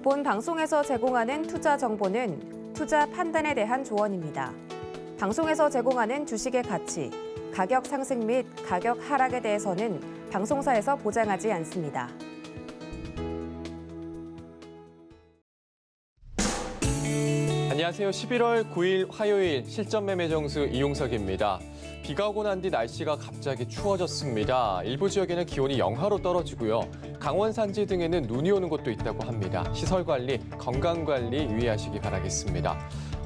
본 방송에서 제공하는 투자 정보는 투자 판단에 대한 조언입니다. 방송에서 제공하는 주식의 가치, 가격 상승 및 가격 하락에 대해서는 방송사에서 보장하지 않습니다. 안녕하세요. 11월 9일 화요일 실전 매매 정수 이용석입니다. 비가 오고 난 뒤 날씨가 갑자기 추워졌습니다. 일부 지역에는 기온이 영하로 떨어지고요. 강원 산지 등에는 눈이 오는 곳도 있다고 합니다. 시설 관리, 건강 관리 유의하시기 바라겠습니다.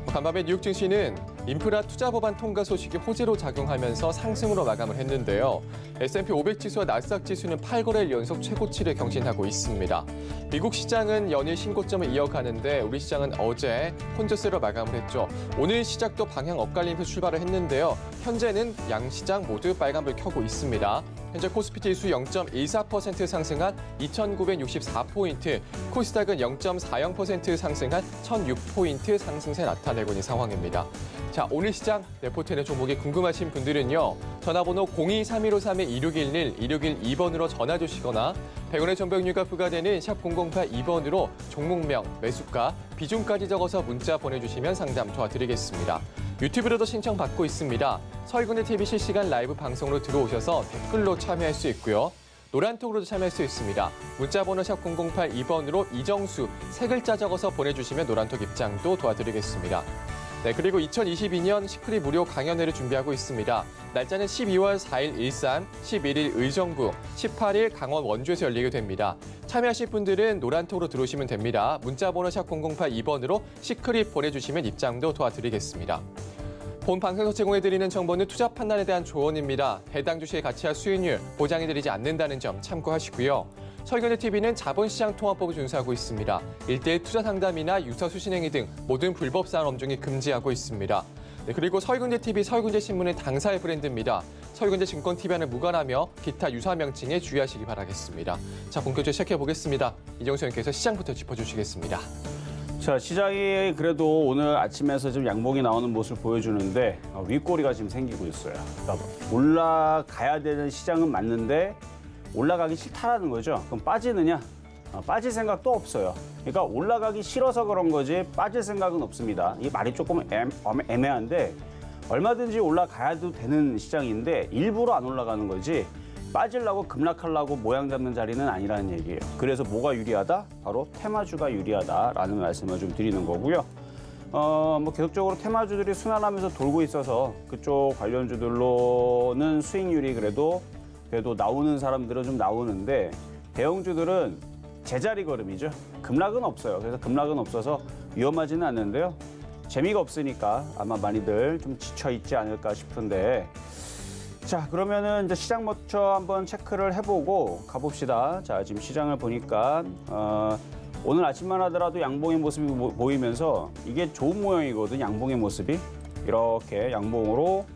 간밤에 뉴욕 증시는 인프라 투자 법안 통과 소식이 호재로 작용하면서 상승으로 마감을 했는데요. S&P 500 지수와 나스닥 지수는 8거래일 연속 최고치를 경신하고 있습니다. 미국 시장은 연일 신고점을 이어가는데 우리 시장은 어제 혼조세로 마감을 했죠. 오늘 시작도 방향 엇갈리면서 출발을 했는데요. 현재는 양 시장 모두 빨간불 켜고 있습니다. 현재 코스피 지수 0.14% 상승한 2,964포인트, 코스닥은 0.40% 상승한 1,006포인트 상승세 나타내고 있는 상황입니다. 자, 오늘 시장 레포트의 종목이 궁금하신 분들은요. 전화번호 023153-2611, 2612번으로 전화 주시거나 100원의 정보용료가 부과되는 샵 0082번으로 종목명, 매수가, 비중까지 적어서 문자 보내주시면 상담 도와드리겠습니다. 유튜브로도 신청받고 있습니다. 서울군대 TV 실시간 라이브 방송으로 들어오셔서 댓글로 참여할 수 있고요. 노란톡으로도 참여할 수 있습니다. 문자번호 샵 0082번으로 이정수, 세 글자 적어서 보내주시면 노란톡 입장도 도와드리겠습니다. 네, 그리고 2022년 시크릿 무료 강연회를 준비하고 있습니다. 날짜는 12월 4일 일산, 11일 의정부, 18일 강원 원주에서 열리게 됩니다. 참여하실 분들은 노란톡으로 들어오시면 됩니다. 문자번호 샵 0082번으로 시크릿 보내주시면 입장도 도와드리겠습니다. 본 방송에서 제공해드리는 정보는 투자 판단에 대한 조언입니다. 해당 주식의 가치와 수익률 보장해드리지 않는다는 점 참고하시고요. 서울군대 TV는 자본시장 통화법을 준수하고 있습니다. 1:1 투자 상담이나 유서 수신행위 등 모든 불법 사항 엄중히 금지하고 있습니다. 네, 그리고 서울군대 TV, 서울군대 신문은 당사의 브랜드입니다. 서울군대 증권TV와는 무관하며 기타 유사 명칭에 주의하시기 바라겠습니다. 자, 본격적으로 시작해보겠습니다. 이정수 의원께서 시장부터 짚어주시겠습니다. 자, 시장이 그래도 오늘 아침에서 좀 양봉이 나오는 모습을 보여주는데 윗꼬리가 지금 생기고 있어요. 그러니까 올라가야 되는 시장은 맞는데 올라가기 싫다라는 거죠. 그럼 빠지느냐? 빠질 생각도 없어요. 그러니까 올라가기 싫어서 그런 거지 빠질 생각은 없습니다. 이 말이 조금 애매한데 얼마든지 올라가야도 되는 시장인데 일부러 안 올라가는 거지 빠지려고 급락하려고 모양 잡는 자리는 아니라는 얘기예요. 그래서 뭐가 유리하다? 바로 테마주가 유리하다라는 말씀을 좀 드리는 거고요. 뭐 계속적으로 테마주들이 순환하면서 돌고 있어서 그쪽 관련주들로는 수익률이 그래도 나오는 사람들은 좀 나오는데 대형주들은 제자리 걸음이죠. 급락은 없어요. 그래서 급락은 없어서 위험하지는 않는데요. 재미가 없으니까 아마 많이들 좀 지쳐 있지 않을까 싶은데 자, 그러면은 이제 시장 먼저 한번 체크를 해보고 가봅시다. 자, 지금 시장을 보니까 오늘 아침만 하더라도 양봉의 모습이 보이면서 이게 좋은 모양이거든. 양봉의 모습이 이렇게 양봉으로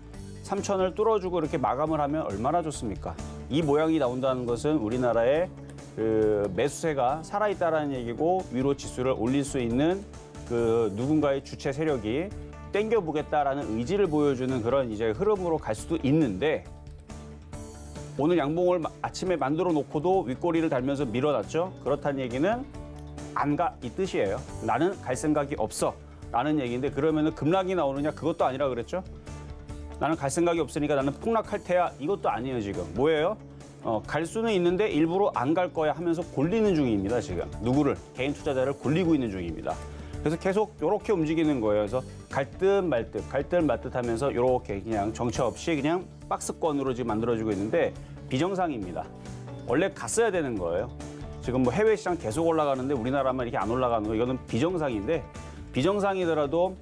3천을 뚫어주고 이렇게 마감을 하면 얼마나 좋습니까? 이 모양이 나온다는 것은 우리나라의 그 매수세가 살아있다라는 얘기고 위로 지수를 올릴 수 있는 그 누군가의 주체 세력이 땡겨보겠다라는 의지를 보여주는 그런 이제 흐름으로 갈 수도 있는데 오늘 양봉을 아침에 만들어 놓고도 윗꼬리를 달면서 밀어놨죠. 그렇다는 얘기는 안 가 이 뜻이에요. 나는 갈 생각이 없어 라는 얘기인데 그러면은 급락이 나오느냐 그것도 아니라 그랬죠. 나는 갈 생각이 없으니까 나는 폭락할 테야 이것도 아니에요. 지금 뭐예요? 갈 수는 있는데 일부러 안 갈 거야 하면서 골리는 중입니다. 지금 누구를 개인 투자자를 골리고 있는 중입니다. 그래서 계속 이렇게 움직이는 거예요. 그래서 갈 듯 말 듯 하면서 이렇게 그냥 정처 없이 그냥 박스권으로 지금 만들어지고 있는데 비정상입니다. 원래 갔어야 되는 거예요. 지금 뭐 해외 시장 계속 올라가는데 우리나라만 이렇게 안 올라가는 거 이거는 비정상인데 비정상이더라도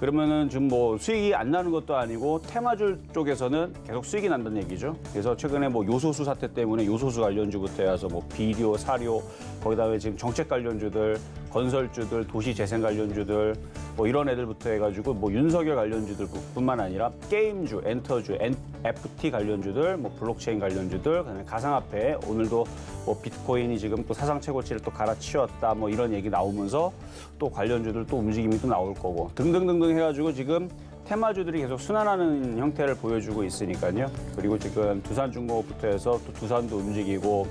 그러면은 지금 뭐 수익이 안 나는 것도 아니고 테마주 쪽에서는 계속 수익이 난다는 얘기죠. 그래서 최근에 뭐 요소수 사태 때문에 요소수 관련주부터 해서 뭐 비료, 사료, 거기다가 지금 정책 관련주들, 건설주들, 도시재생 관련주들 뭐 이런 애들부터 해가지고 뭐 윤석열 관련주들뿐만 아니라 게임주, 엔터주, FT 관련주들, 뭐 블록체인 관련주들, 그다음에 가상화폐 오늘도 뭐 비트코인이 지금 또 사상 최고치를 또 갈아치웠다 뭐 이런 얘기 나오면서 또 관련주들 또 움직임이 또 나올 거고 등등등등 해가지고 지금 테마주들이 계속 순환하는 형태를 보여주고 있으니까요. 그리고 지금 두산중공업부터 해서 또 두산도 움직이고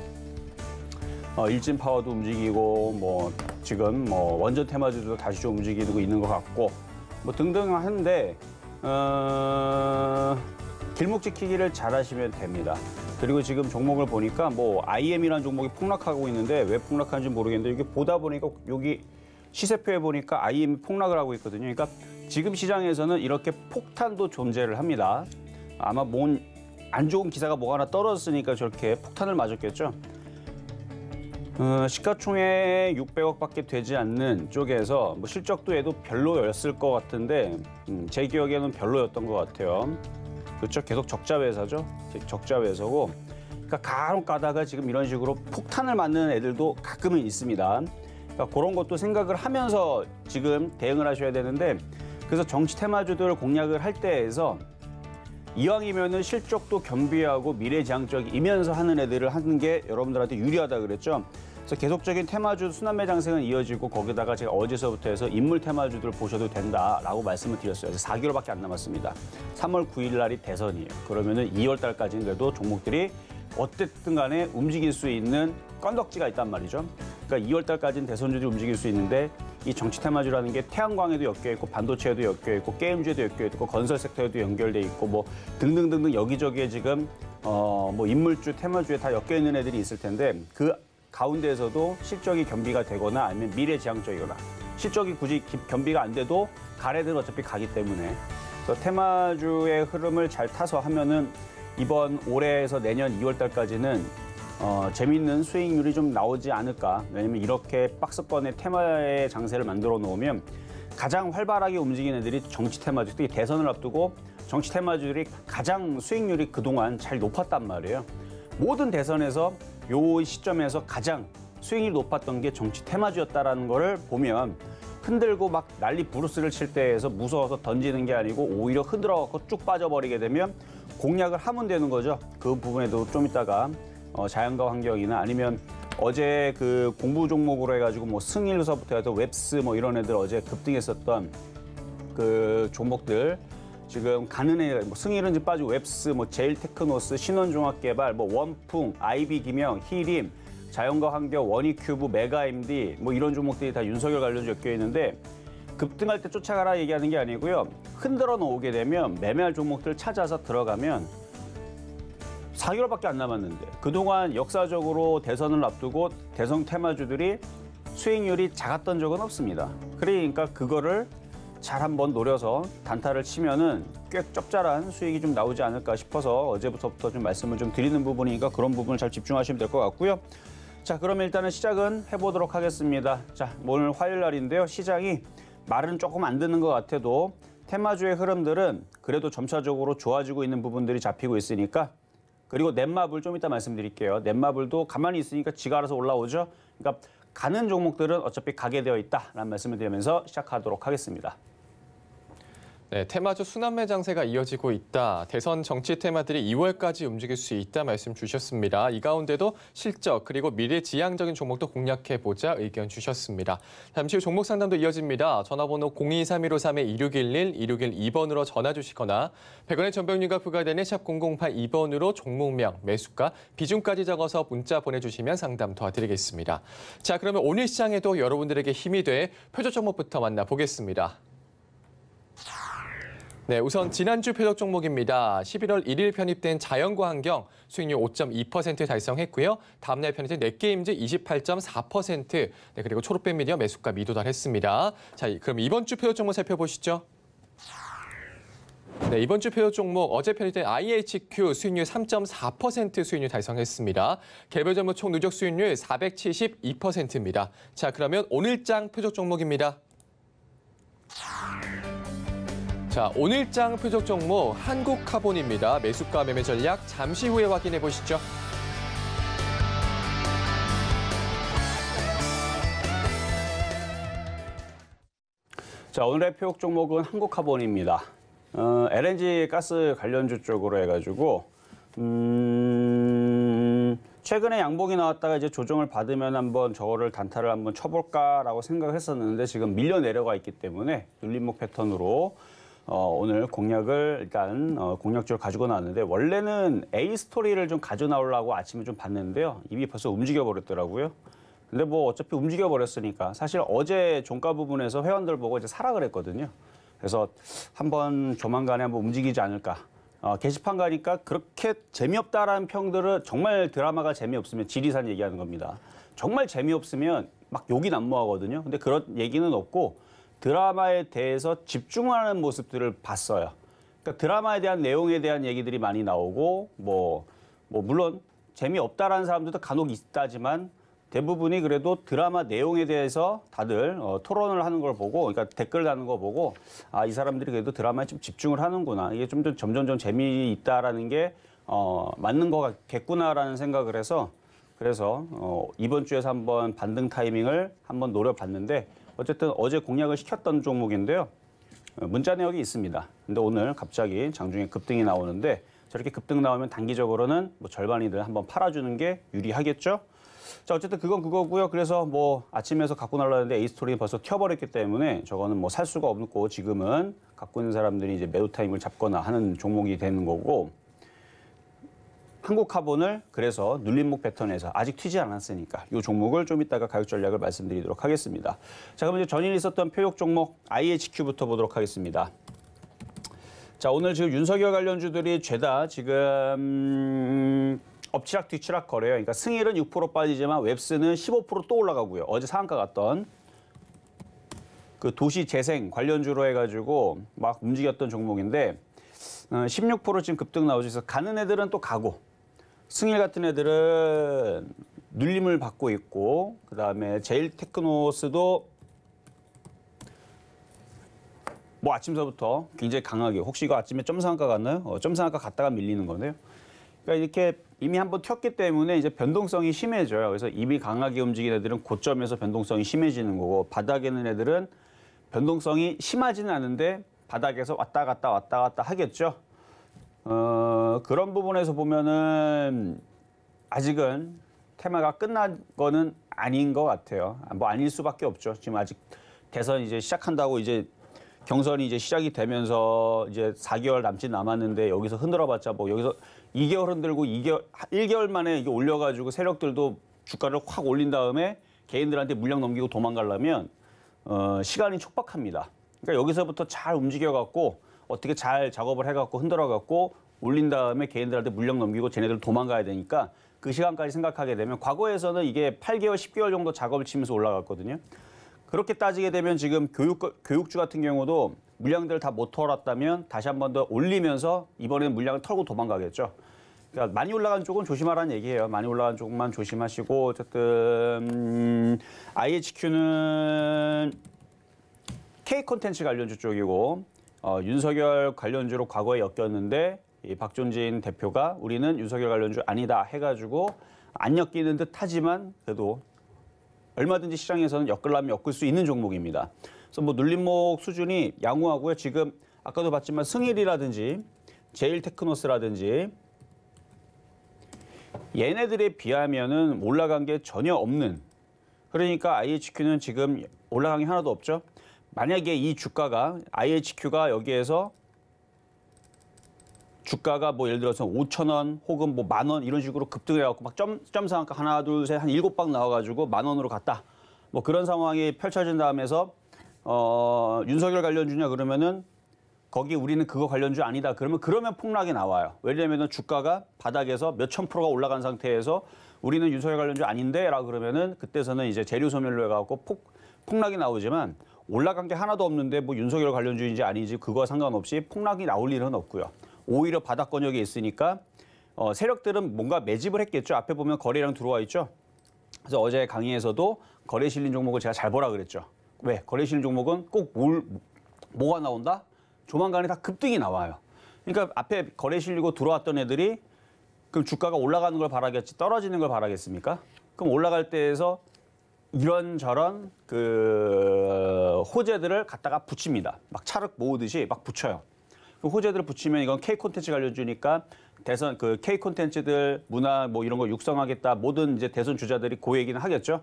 일진파워도 움직이고 뭐 지금 뭐 원전 테마주도 다시 좀 움직이고 있는 것 같고 뭐 등등 하는데 길목 지키기를 잘하시면 됩니다. 그리고 지금 종목을 보니까 뭐 IM이라는 종목이 폭락하고 있는데 왜 폭락하는지 모르겠는데 이게 보다 보니까 여기 시세표에 보니까 IM이 폭락을 하고 있거든요. 그러니까 지금 시장에서는 이렇게 폭탄도 존재를 합니다. 아마 뭔 안 좋은 기사가 뭐가 하나 떨어졌으니까 저렇게 폭탄을 맞았겠죠. 시가총액 600억밖에 되지 않는 쪽에서 뭐 실적도 얘도 별로였을 것 같은데 제 기억에는 별로였던 것 같아요. 그렇죠? 계속 적자 회사죠. 적자 회사고. 그러니까 간혹 가다가 지금 이런 식으로 폭탄을 맞는 애들도 가끔은 있습니다. 그러니까 그런 것도 생각을 하면서 지금 대응을 하셔야 되는데 그래서 정치 테마주들 공략을 할 때에서 이왕이면은 실적도 겸비하고 미래지향적이면서 하는 애들을 하는 게 여러분들한테 유리하다 그랬죠. 그래서 계속적인 테마주 순환매 장세는 이어지고 거기다가 제가 어제서부터 해서 인물 테마주들 보셔도 된다라고 말씀을 드렸어요. 4개월밖에 안 남았습니다. 3월 9일 날이 대선이에요. 그러면은 2월 달까지는 그래도 종목들이 어쨌든 간에 움직일 수 있는 건덕지가 있단 말이죠. 그러니까 2월 달까지는 대선주들이 움직일 수 있는데 이 정치 테마주라는 게 태양광에도 엮여 있고 반도체에도 엮여 있고 게임주에도 엮여 있고 건설 섹터에도 연결돼 있고 뭐 등등등등 여기저기에 지금 뭐 인물주 테마주에 다 엮여 있는 애들이 있을 텐데 그 가운데에서도 실적이 겸비가 되거나 아니면 미래지향적이거나 실적이 굳이 겸비가 안 돼도 가래들은 어차피 가기 때문에 그래서 테마주의 흐름을 잘 타서 하면은 이번 올해에서 내년 2월 달까지는 재미있는 수익률이 좀 나오지 않을까. 왜냐면 이렇게 박스권의 테마의 장세를 만들어 놓으면 가장 활발하게 움직이는 애들이 정치 테마주, 특히 대선을 앞두고 정치 테마주들이 가장 수익률이 그동안 잘 높았단 말이에요. 모든 대선에서 요 시점에서 가장 수익률이 높았던 게 정치 테마주였다라는 거를 보면 흔들고 막 난리 부르스를 칠 때에서 무서워서 던지는 게 아니고 오히려 흔들어갖고 쭉 빠져버리게 되면 공략을 하면 되는 거죠. 그 부분에도 좀 이따가 자연과 환경이나 아니면 어제 그 공부 종목으로 해가지고 뭐 승일서부터 해서 웹스 뭐 이런 애들 어제 급등했었던 그 종목들 지금 가는 애 뭐 승일은 이제 빠지고 웹스 뭐 제일테크노스 신원종합개발 뭐 원풍 아이비기명 히림 자연과 환경 원익큐브 메가MD 뭐 이런 종목들이 다 윤석열 관련주 엮여 있는데 급등할 때 쫓아가라 얘기하는 게 아니고요. 흔들어 놓게 되면 매매할 종목들 찾아서 들어가면 4개월밖에 안 남았는데 그동안 역사적으로 대선을 앞두고 대선 테마주들이 수익률이 작았던 적은 없습니다. 그러니까 그거를 잘 한번 노려서 단타를 치면은 꽤 짭짤한 수익이 좀 나오지 않을까 싶어서 어제부터 좀 말씀을 좀 드리는 부분이니까 그런 부분을 잘 집중하시면 될 것 같고요. 자, 그러면 일단은 시작은 해보도록 하겠습니다. 자, 오늘 화요일 날인데요. 시장이 말은 조금 안 듣는 것 같아도 테마주의 흐름들은 그래도 점차적으로 좋아지고 있는 부분들이 잡히고 있으니까 그리고 넷마블 좀 이따 말씀드릴게요. 넷마블도 가만히 있으니까 지가 알아서 올라오죠. 그러니까 가는 종목들은 어차피 가게 되어 있다라는 말씀을 드리면서 시작하도록 하겠습니다. 네, 테마주 순환매 장세가 이어지고 있다. 대선 정치 테마들이 2월까지 움직일 수 있다 말씀 주셨습니다. 이 가운데도 실적 그리고 미래지향적인 종목도 공략해보자 의견 주셨습니다. 잠시 후 종목 상담도 이어집니다. 전화번호 023153-2611, 2612번으로 전화 주시거나 100원의 전병료가 부과되는 샵 0082번으로 종목명, 매수가, 비중까지 적어서 문자 보내주시면 상담 도와드리겠습니다. 자, 그러면 오늘 시장에도 여러분들에게 힘이 돼 표적 종목부터 만나보겠습니다. 네, 우선 지난주 표적 종목입니다. 11월 1일 편입된 자연과 환경 수익률 5.2% 달성했고요. 다음날 편입된 넷게임즈 28.4%, 네, 그리고 초록빛 미디어 매수가 미도달했습니다. 자, 그럼 이번 주 표적 종목 살펴보시죠. 네, 이번 주 표적 종목 어제 편입된 IHQ 수익률 3.4% 수익률 달성했습니다. 개별 종목 총 누적 수익률 472%입니다. 자, 그러면 오늘장 표적 종목입니다. 자, 오늘장 표적 종목 한국카본입니다. 매수가 매매 전략 잠시 후에 확인해 보시죠. 자, 오늘의 표적 종목은 한국카본입니다. LNG 가스 관련주 쪽으로 해가지고 최근에 양봉이 나왔다가 이제 조정을 받으면 한번 저거를 단타를 한번 쳐볼까라고 생각을 했었는데 지금 밀려 내려가 있기 때문에 눌림목 패턴으로 오늘 공략을 일단 공략적으로 가지고 나왔는데 원래는 A 스토리를 좀 가져 나오려고 아침에 좀 봤는데요. 이미 벌써 움직여 버렸더라고요. 근데 뭐 어차피 움직여 버렸으니까 사실 어제 종가 부분에서 회원들 보고 이제 사라 그랬거든요. 그래서 한번 조만간에 한번 움직이지 않을까. 게시판 가니까 그렇게 재미없다라는 평들은 정말 드라마가 재미없으면 지리산 얘기하는 겁니다. 정말 재미없으면 막 욕이 난무하거든요. 근데 그런 얘기는 없고 드라마에 대해서 집중하는 모습들을 봤어요. 그러니까 드라마에 대한 내용에 대한 얘기들이 많이 나오고 뭐 물론 재미없다라는 사람들도 간혹 있다지만 대부분이 그래도 드라마 내용에 대해서 다들 토론을 하는 걸 보고, 그러니까 댓글 다는 거 보고, 아, 이 사람들이 그래도 드라마에 좀 집중을 하는구나. 이게 좀 점점 재미있다라는 게 맞는 거 같겠구나라는 생각을 해서 그래서 이번 주에서 한번 반등 타이밍을 한번 노려봤는데 어쨌든 어제 공략을 시켰던 종목인데요. 문자 내역이 있습니다. 근데 오늘 갑자기 장중에 급등이 나오는데 저렇게 급등 나오면 단기적으로는 뭐 절반이들 한번 팔아주는 게 유리하겠죠. 자, 어쨌든 그건 그거고요. 그래서 뭐 아침에서 갖고 날라왔는데 에이스토리 벌써 튀어버렸기 때문에 저거는 뭐 살 수가 없고 지금은 갖고 있는 사람들이 이제 매도 타임을 잡거나 하는 종목이 되는 거고, 한국카본을 그래서 눌림목 패턴에서 아직 튀지 않았으니까 이 종목을 좀 이따가 가격 전략을 말씀드리도록 하겠습니다. 자, 그럼 이제 전일 있었던 표적 종목 IHQ부터 보도록 하겠습니다. 자, 오늘 지금 윤석열 관련주들이 죄다 지금 엎치락 뒤치락 거래요. 그러니까 승일은 6% 빠지지만 웹스는 15% 또 올라가고요. 어제 상한가 갔던 그 도시재생 관련주로 해가지고 막 움직였던 종목인데 16% 지금 급등 나오죠. 그래서 가는 애들은 또 가고 승일 같은 애들은 눌림을 받고 있고, 그다음에 제일테크노스도 뭐 아침서부터 굉장히 강하게, 혹시 이거 아침에 점상한가 갔나요? 점상한가 갔다가 밀리는 거네요. 그러니까 이렇게 이미 한번 튀었기 때문에 이제 변동성이 심해져요. 그래서 이미 강하게 움직이는 애들은 고점에서 변동성이 심해지는 거고, 바닥에 있는 애들은 변동성이 심하지는 않은데 바닥에서 왔다 갔다 하겠죠. 그런 부분에서 보면은 아직은 테마가 끝난 거는 아닌 것 같아요. 뭐 아닐 수밖에 없죠. 지금 아직 대선 이제 시작한다고 이제 경선이 이제 시작이 되면서 이제 4개월 남짓 남았는데 여기서 흔들어봤자 뭐 여기서 2개월 흔들고 1개월 만에 이게 올려가지고 세력들도 주가를 확 올린 다음에 개인들한테 물량 넘기고 도망가려면 시간이 촉박합니다. 그러니까 여기서부터 잘 움직여갖고 어떻게 잘 작업을 해갖고 흔들어갖고 올린 다음에 개인들한테 물량 넘기고 쟤네들 도망가야 되니까 그 시간까지 생각하게 되면 과거에서는 이게 8개월, 10개월 정도 작업을 치면서 올라갔거든요. 그렇게 따지게 되면 지금 교육주 같은 경우도 물량들을 다 못 털었다면 다시 한 번 더 올리면서 이번에는 물량을 털고 도망가겠죠. 그러니까 많이 올라간 쪽은 조심하라는 얘기예요. 많이 올라간 쪽만 조심하시고, 어쨌든 IHQ는 K 콘텐츠 관련주 쪽이고 윤석열 관련주로 과거에 엮였는데 이 박종진 대표가 우리는 윤석열 관련주 아니다 해가지고 안 엮이는 듯 하지만 그래도 얼마든지 시장에서는 엮으려면 엮을 수 있는 종목입니다. 그래서 뭐 눌림목 수준이 양호하고요. 지금 아까도 봤지만 승일이라든지 제일테크노스라든지 얘네들에 비하면은 올라간 게 전혀 없는, 그러니까 IHQ는 지금 올라간 게 하나도 없죠. 만약에 이 주가가 IHQ가 여기에서 주가가 뭐 예를 들어서 5,000원 혹은 뭐 10,000원 이런 식으로 급등해 갖고 막 점상한가 하나 둘 셋 한 7방 나와 가지고 10,000원으로 갔다. 뭐 그런 상황이 펼쳐진 다음에서 윤석열 관련주냐 그러면은 거기 우리는 그거 관련주 아니다. 그러면 폭락이 나와요. 왜냐면은 주가가 바닥에서 몇천 프로가 올라간 상태에서 우리는 윤석열 관련주 아닌데라고 그러면은 그때서는 이제 재료 소멸로 해 갖고 폭락이 나오지만 올라간 게 하나도 없는데 뭐 윤석열 관련주인지 아닌지 그거와 상관없이 폭락이 나올 일은 없고요. 오히려 바닥 권역에 있으니까 세력들은 뭔가 매집을 했겠죠. 앞에 보면 거래량 들어와 있죠. 그래서 어제 강의에서도 거래 실린 종목을 제가 잘 보라 그랬죠. 왜? 거래 실린 종목은 꼭 뭐가 나온다? 조만간에 다 급등이 나와요. 그러니까 앞에 거래 실리고 들어왔던 애들이 그럼 주가가 올라가는 걸 바라겠지 떨어지는 걸 바라겠습니까? 그럼 올라갈 때에서 이런저런 그 호재들을 갖다가 붙입니다. 막 찰흙 모으듯이 막 붙여요. 그 호재들을 붙이면 이건 K 콘텐츠 관련주니까 대선 그 K 콘텐츠들 문화 뭐 이런 거 육성하겠다 모든 이제 대선 주자들이 그 얘기는 하겠죠.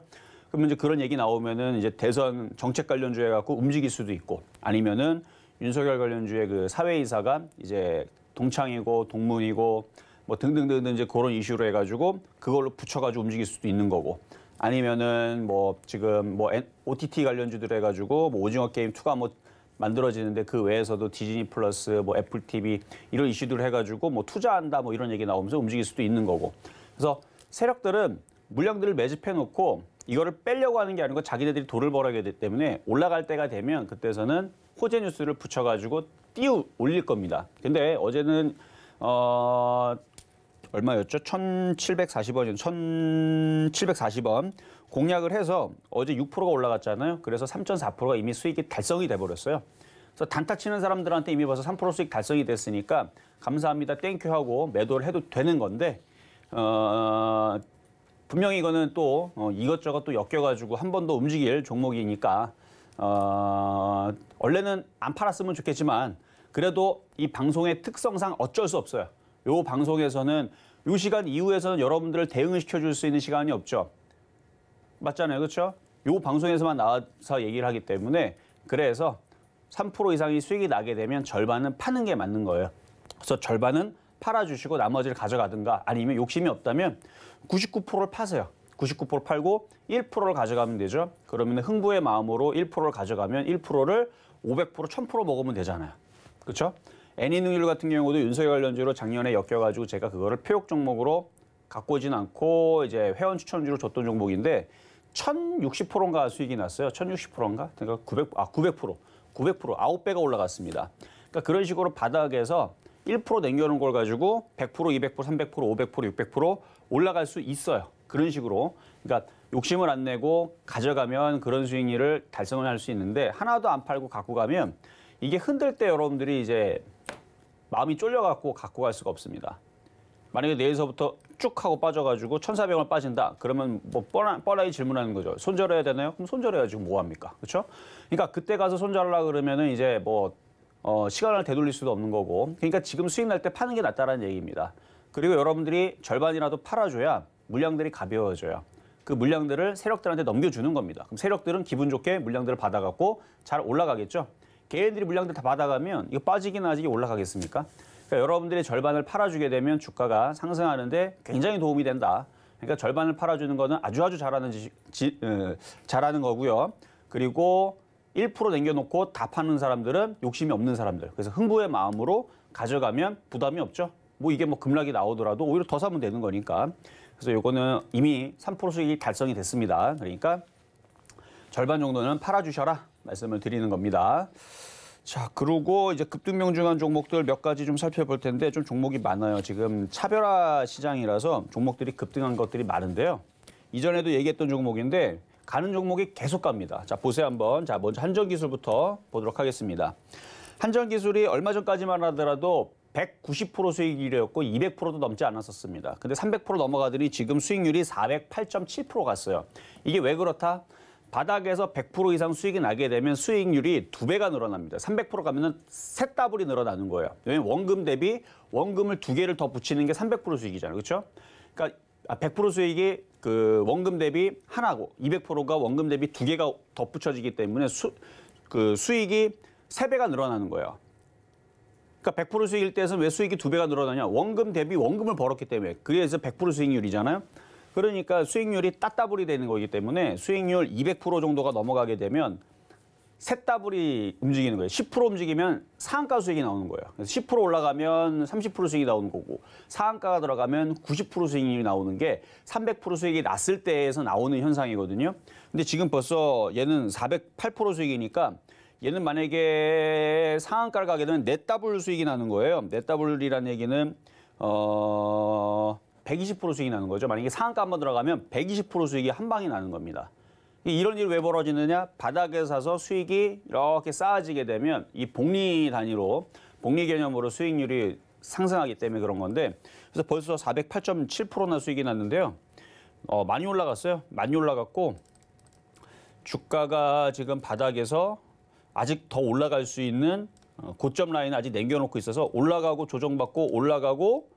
그러면 이제 그런 얘기 나오면은 이제 대선 정책 관련주에 갖고 움직일 수도 있고 아니면은 윤석열 관련주의 그 사회이사가 이제 동창이고 동문이고 뭐 등등등등 이제 그런 이슈로 해가지고 그걸로 붙여가지고 움직일 수도 있는 거고 아니면은 뭐 지금 뭐 OTT 관련주들 해가지고 뭐 오징어 게임 2가 뭐 만들어지는데 그 외에서도 디즈니 플러스, 뭐 애플 TV 이런 이슈들을 해가지고 뭐 투자한다 뭐 이런 얘기 나오면서 움직일 수도 있는 거고. 그래서 세력들은 물량들을 매집해 놓고 이거를 빼려고 하는 게 아니고 자기네들이 돈을 벌어야 되기 때문에 올라갈 때가 되면 그때서는 호재 뉴스를 붙여가지고 띄우 올릴 겁니다. 근데 어제는 얼마였죠? 1,740원, 1,740원 공략을 해서 어제 6%가 올라갔잖아요. 그래서 3.4%가 이미 수익이 달성이 돼버렸어요. 그래서 단타 치는 사람들한테 이미 벌써 3% 수익 달성이 됐으니까 감사합니다, 땡큐 하고 매도를 해도 되는 건데 분명히 이거는 또 이것저것 또 엮여가지고 한 번 더 움직일 종목이니까 원래는 안 팔았으면 좋겠지만 그래도 이 방송의 특성상 어쩔 수 없어요. 요 방송에서는 요 시간 이후에서는 여러분들을 대응을 시켜줄 수 있는 시간이 없죠. 맞잖아요, 그렇죠? 요 방송에서만 나와서 얘기를 하기 때문에 그래서 3% 이상이 수익이 나게 되면 절반은 파는 게 맞는 거예요. 그래서 절반은 팔아주시고 나머지를 가져가든가 아니면 욕심이 없다면 99%를 파세요. 99% 팔고 1%를 가져가면 되죠. 그러면 흥부의 마음으로 1%를 가져가면 1%를 500%, 1000% 먹으면 되잖아요. 그렇죠? 애니능률 같은 경우도 윤석열 관련주로 작년에 엮여가지고 제가 그거를 표적 종목으로 갖고 오진 않고 이제 회원 추천주로 줬던 종목인데 1060%인가 수익이 났어요. 1060%인가? 그러니까 900%. 9배가 올라갔습니다. 그러니까 그런 식으로 바닥에서 1% 남겨놓은 걸 가지고 100%, 200%, 300%, 500%, 600% 올라갈 수 있어요. 그런 식으로. 그러니까 욕심을 안 내고 가져가면 그런 수익률을 달성을 할 수 있는데 하나도 안 팔고 갖고 가면 이게 흔들 때 여러분들이 이제 마음이 쫄려갖고 갖고 갈 수가 없습니다. 만약에 내일서부터 쭉 하고 빠져가지고 1,400원 빠진다. 그러면 뭐 뻔하게 질문하는 거죠. 손절해야 되나요? 그럼 손절해야지 뭐 합니까? 그렇죠? 그러니까 그때 가서 손절하려고 그러면은 이제 뭐 시간을 되돌릴 수도 없는 거고. 그러니까 지금 수익 날 때 파는 게 낫다라는 얘기입니다. 그리고 여러분들이 절반이라도 팔아줘야 물량들이 가벼워져요. 그 물량들을 세력들한테 넘겨주는 겁니다. 그럼 세력들은 기분 좋게 물량들을 받아갖고 잘 올라가겠죠. 개인들이 물량들 다 받아가면 이거 빠지긴 하지 올라가겠습니까? 그러니까 여러분들이 절반을 팔아주게 되면 주가가 상승하는데 굉장히 도움이 된다. 그러니까 절반을 팔아주는 거는 아주 잘하는 거고요. 그리고 1% 남겨놓고 다 파는 사람들은 욕심이 없는 사람들. 그래서 흥부의 마음으로 가져가면 부담이 없죠. 뭐 이게 뭐 급락이 나오더라도 오히려 더 사면 되는 거니까. 그래서 요거는 이미 3% 수익이 달성이 됐습니다. 그러니까 절반 정도는 팔아주셔라 말씀을 드리는 겁니다. 자, 그리고 이제 급등명중한 종목들 몇 가지 좀 살펴볼 텐데 좀 종목이 많아요. 지금 차별화 시장이라서 종목들이 급등한 것들이 많은데요. 이전에도 얘기했던 종목인데 가는 종목이 계속 갑니다. 자, 보세요 한번. 자, 먼저 한전기술부터 보도록 하겠습니다. 한전기술이 얼마 전까지만 하더라도 190% 수익률이었고 200%도 넘지 않았었습니다. 근데 300% 넘어가더니 지금 수익률이 408.7% 갔어요. 이게 왜 그렇다? 바닥에서 100% 이상 수익이 나게 되면 수익률이 2배가 늘어납니다. 300% 가면은 세 더블이 늘어나는 거예요. 왜냐면 원금 대비 원금을 2개를 더 붙이는 게 300% 수익이잖아요. 그렇죠? 그러니까 100% 수익이 그 원금 대비 하나고 200%가 원금 대비 2개가 더 붙여지기 때문에 수익이 3배가 늘어나는 거예요. 그러니까 100% 수익일 때에서는 왜 수익이 2배가 늘어나냐? 원금 대비 원금을 벌었기 때문에. 그래서 100% 수익률이잖아요. 그러니까 수익률이 따따블이 되는 거기 때문에 수익률 200% 정도가 넘어가게 되면 셋더블이 움직이는 거예요. 10% 움직이면 상한가 수익이 나오는 거예요. 그래서 10% 올라가면 30% 수익이 나오는 거고 상한가가 들어가면 90% 수익이 나오는 게 300% 수익이 났을 때에서 나오는 현상이거든요. 근데 지금 벌써 얘는 408% 수익이니까 얘는 만약에 상한가를 가게 되면 넷더블 수익이 나는 거예요. 넷더블이라는 얘기는 120% 수익이 나는 거죠. 만약에 상한가 한번 들어가면 120% 수익이 한 방에 나는 겁니다. 이런 일이 왜 벌어지느냐? 바닥에 사서 수익이 이렇게 쌓아지게 되면 이 복리 단위로, 복리 개념으로 수익률이 상승하기 때문에 그런 건데 그래서 벌써 408.7%나 수익이 났는데요. 많이 올라갔어요. 많이 올라갔고 주가가 지금 바닥에서 아직 더 올라갈 수 있는 고점 라인을 아직 남겨놓고 있어서 올라가고 조정받고 올라가고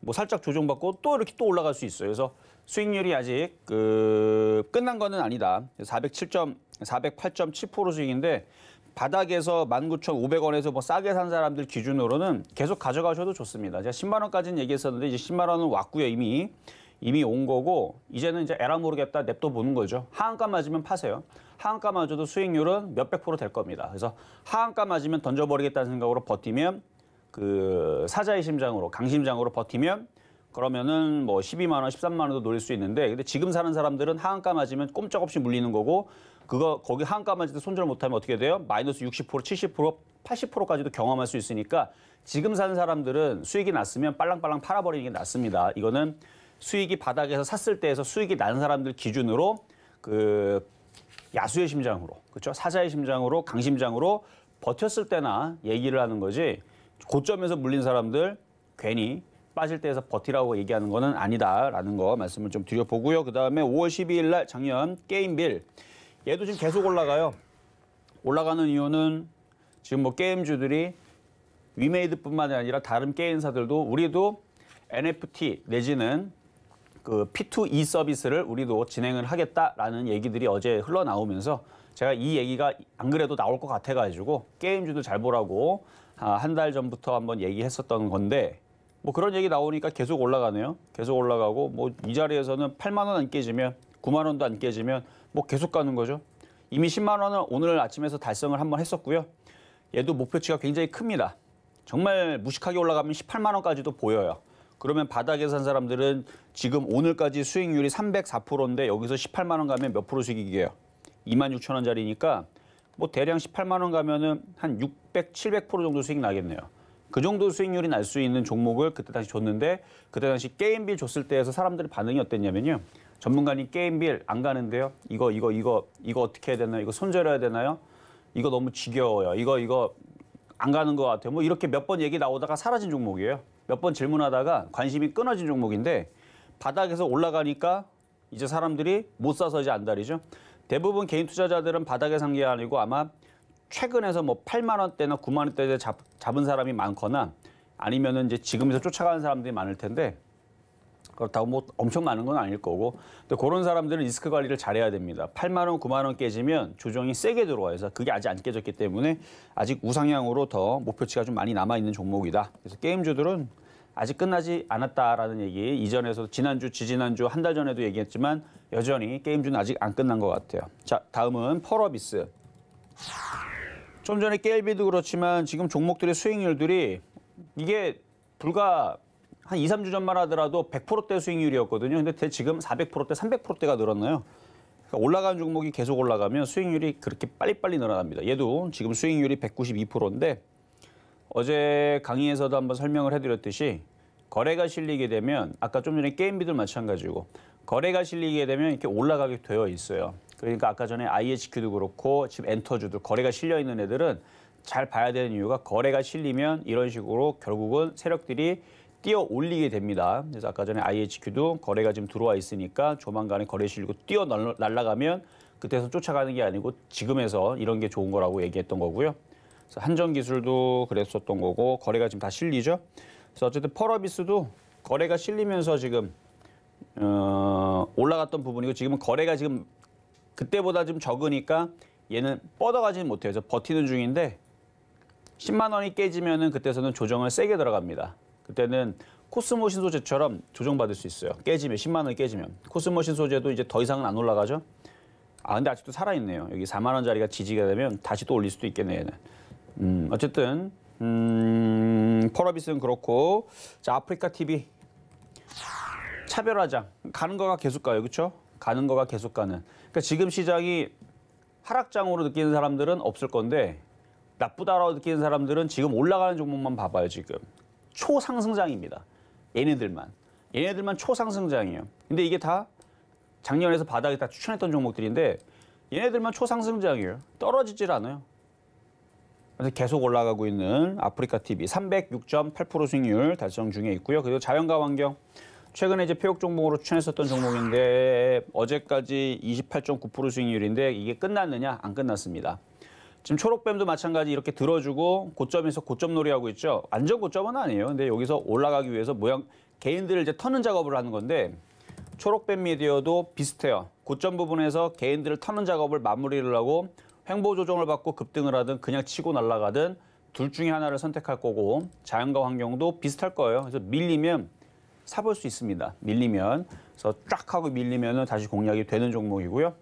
뭐 살짝 조정받고 또 이렇게 또 올라갈 수 있어요. 그래서 수익률이 아직 끝난 거는 아니다. 408.7% 수익인데 바닥에서 19,500원에서 뭐 싸게 산 사람들 기준으로는 계속 가져가셔도 좋습니다. 제가 10만 원까지는 얘기했었는데 이제 10만 원은 왔고요. 이미 이미 온 거고 이제는 이제 에라 모르겠다 냅둬 보는 거죠. 하한가 맞으면 파세요. 하한가 맞아도 수익률은 몇백 프로 될 겁니다. 그래서 하한가 맞으면 던져버리겠다는 생각으로 버티면 그 사자의 심장으로 강심장으로 버티면 그러면은 뭐 12만 원, 13만 원도 노릴 수 있는데 근데 지금 사는 사람들은 하한가 맞으면 꼼짝없이 물리는 거고 그거 거기 하한가 맞을 때 손절 못하면 어떻게 돼요? 마이너스 60%, 70%, 80%까지도 경험할 수 있으니까 지금 사는 사람들은 수익이 났으면 빨랑빨랑 팔아버리는 게 낫습니다. 이거는 수익이 바닥에서 샀을 때에서 수익이 난 사람들 기준으로 그 야수의 심장으로 그렇죠? 사자의 심장으로 강심장으로 버텼을 때나 얘기를 하는 거지 고점에서 물린 사람들 괜히 빠질 때에서 버티라고 얘기하는 거는 아니다라는 거 말씀을 좀 드려보고요. 그다음에 5월 12일 날 작년 게임빌 얘도 지금 계속 올라가요. 올라가는 이유는 지금 뭐 게임주들이 위메이드뿐만 아니라 다른 게임사들도 우리도 NFT 내지는 그 P2E 서비스를 우리도 진행을 하겠다라는 얘기들이 어제 흘러나오면서 제가 이 얘기가 안 그래도 나올 것 같아가지고 게임주도 잘 보라고 한 달 전부터 한번 얘기했었던 건데 뭐 그런 얘기 나오니까 계속 올라가네요. 계속 올라가고 뭐 이 자리에서는 8만 원 안 깨지면 9만 원도 안 깨지면 뭐 계속 가는 거죠. 이미 10만 원을 오늘 아침에서 달성을 한번 했었고요. 얘도 목표치가 굉장히 큽니다. 정말 무식하게 올라가면 18만 원까지도 보여요. 그러면 바닥에 산 사람들은 지금 오늘까지 수익률이 304%인데 여기서 18만 원 가면 몇 프로 수익이게요? 2만 6천 원짜리니까 뭐 대략 18만 원 가면은 한 600, 700% 정도 수익 나겠네요. 그 정도 수익률이 날 수 있는 종목을 그때 다시 줬는데 그때 당시 게임빌 줬을 때에서 사람들의 반응이 어땠냐면요. 전문가님 게임빌 안 가는데요. 이거 어떻게 해야 되나요? 이거 손절해야 되나요? 이거 너무 지겨워요. 이거 안 가는 것 같아요. 뭐 이렇게 몇 번 얘기 나오다가 사라진 종목이에요. 몇 번 질문하다가 관심이 끊어진 종목인데 바닥에서 올라가니까 이제 사람들이 못 사서 이제 안달이죠. 대부분 개인 투자자들은 바닥에 산 게 아니고 아마 최근에서 뭐 8만 원대나 9만 원대에 잡은 사람이 많거나 아니면은 이제 지금에서 쫓아가는 사람들이 많을 텐데 그렇다고 뭐 엄청 많은 건 아닐 거고 근데 그런 사람들은 리스크 관리를 잘해야 됩니다. 8만 원, 9만 원 깨지면 조정이 세게 들어와서 그게 아직 안 깨졌기 때문에 아직 우상향으로 더 목표치가 좀 많이 남아있는 종목이다. 그래서 게임주들은 아직 끝나지 않았다라는 얘기 이전에서 지난주, 지지난주, 한 달 전에도 얘기했지만 여전히 게임주는 아직 안 끝난 것 같아요. 자, 다음은 펄어비스. 좀 전에 게임빌도 그렇지만 지금 종목들의 수익률들이 이게 불과 한 2, 3주 전만 하더라도 100%대 수익률이었거든요. 근데 지금 400%대, 300%대가 늘었나요? 그러니까 올라가는 종목이 계속 올라가면 수익률이 그렇게 빨리빨리 늘어납니다. 얘도 지금 수익률이 192%인데 어제 강의에서도 한번 설명을 해드렸듯이 거래가 실리게 되면 아까 좀 전에 게임비들 마찬가지고 거래가 실리게 되면 이렇게 올라가게 되어 있어요. 그러니까 아까 전에 IHQ도 그렇고 지금 엔터주도 거래가 실려 있는 애들은 잘 봐야 되는 이유가 거래가 실리면 이런 식으로 결국은 세력들이 뛰어 올리게 됩니다. 그래서 아까 전에 IHQ도 거래가 지금 들어와 있으니까 조만간에 거래 실리고 뛰어 날아가면 그때서 쫓아가는 게 아니고 지금에서 이런 게 좋은 거라고 얘기했던 거고요. 그래서 한전기술도 그랬었던 거고 거래가 지금 다 실리죠. 그래서 어쨌든 펄어비스도 거래가 실리면서 지금 올라갔던 부분이고 지금은 거래가 지금 그때보다 좀 적으니까 얘는 뻗어가지는 못해요. 그래서 버티는 중인데 10만 원이 깨지면은 그때서는 조정을 세게 들어갑니다. 그때는 코스모 신소재처럼 조정받을 수 있어요. 깨지면 10만 원이 깨지면 코스모 신소재도 이제 더 이상은 안 올라가죠. 아 근데 아직도 살아있네요. 여기 4만 원짜리가 지지가 되면 다시 또 올릴 수도 있겠네요. 얘는. 어쨌든 펄어비스는 그렇고 자 아프리카 TV 차별화장 가는 거가 계속 가요. 그렇죠? 가는 거가 계속 가는. 그러니까 지금 시장이 하락장으로 느끼는 사람들은 없을 건데 나쁘다라고 느끼는 사람들은 지금 올라가는 종목만 봐봐요. 지금 초상승장입니다. 얘네들만 초상승장이에요. 근데 이게 다 작년에서 바닥에 다 추천했던 종목들인데 얘네들만 초상승장이에요. 떨어지질 않아요. 그래서 계속 올라가고 있는 아프리카 TV 306.8% 수익률 달성 중에 있고요. 그리고 자연과 환경 최근에 이제 폐업 종목으로 추천했었던 종목인데 어제까지 28.9% 수익률인데 이게 끝났느냐? 안 끝났습니다. 지금 초록뱀도 마찬가지 이렇게 들어주고 고점에서 고점 놀이하고 있죠. 완전 고점은 아니에요. 근데 여기서 올라가기 위해서 개인들을 이제 터는 작업을 하는 건데 초록뱀 미디어도 비슷해요. 고점 부분에서 개인들을 터는 작업을 마무리를 하고 횡보 조정을 받고 급등을 하든 그냥 치고 날아가든 둘 중에 하나를 선택할 거고 자연과 환경도 비슷할 거예요. 그래서 밀리면 사볼 수 있습니다. 밀리면. 그래서 쫙 하고 밀리면은 다시 공략이 되는 종목이고요.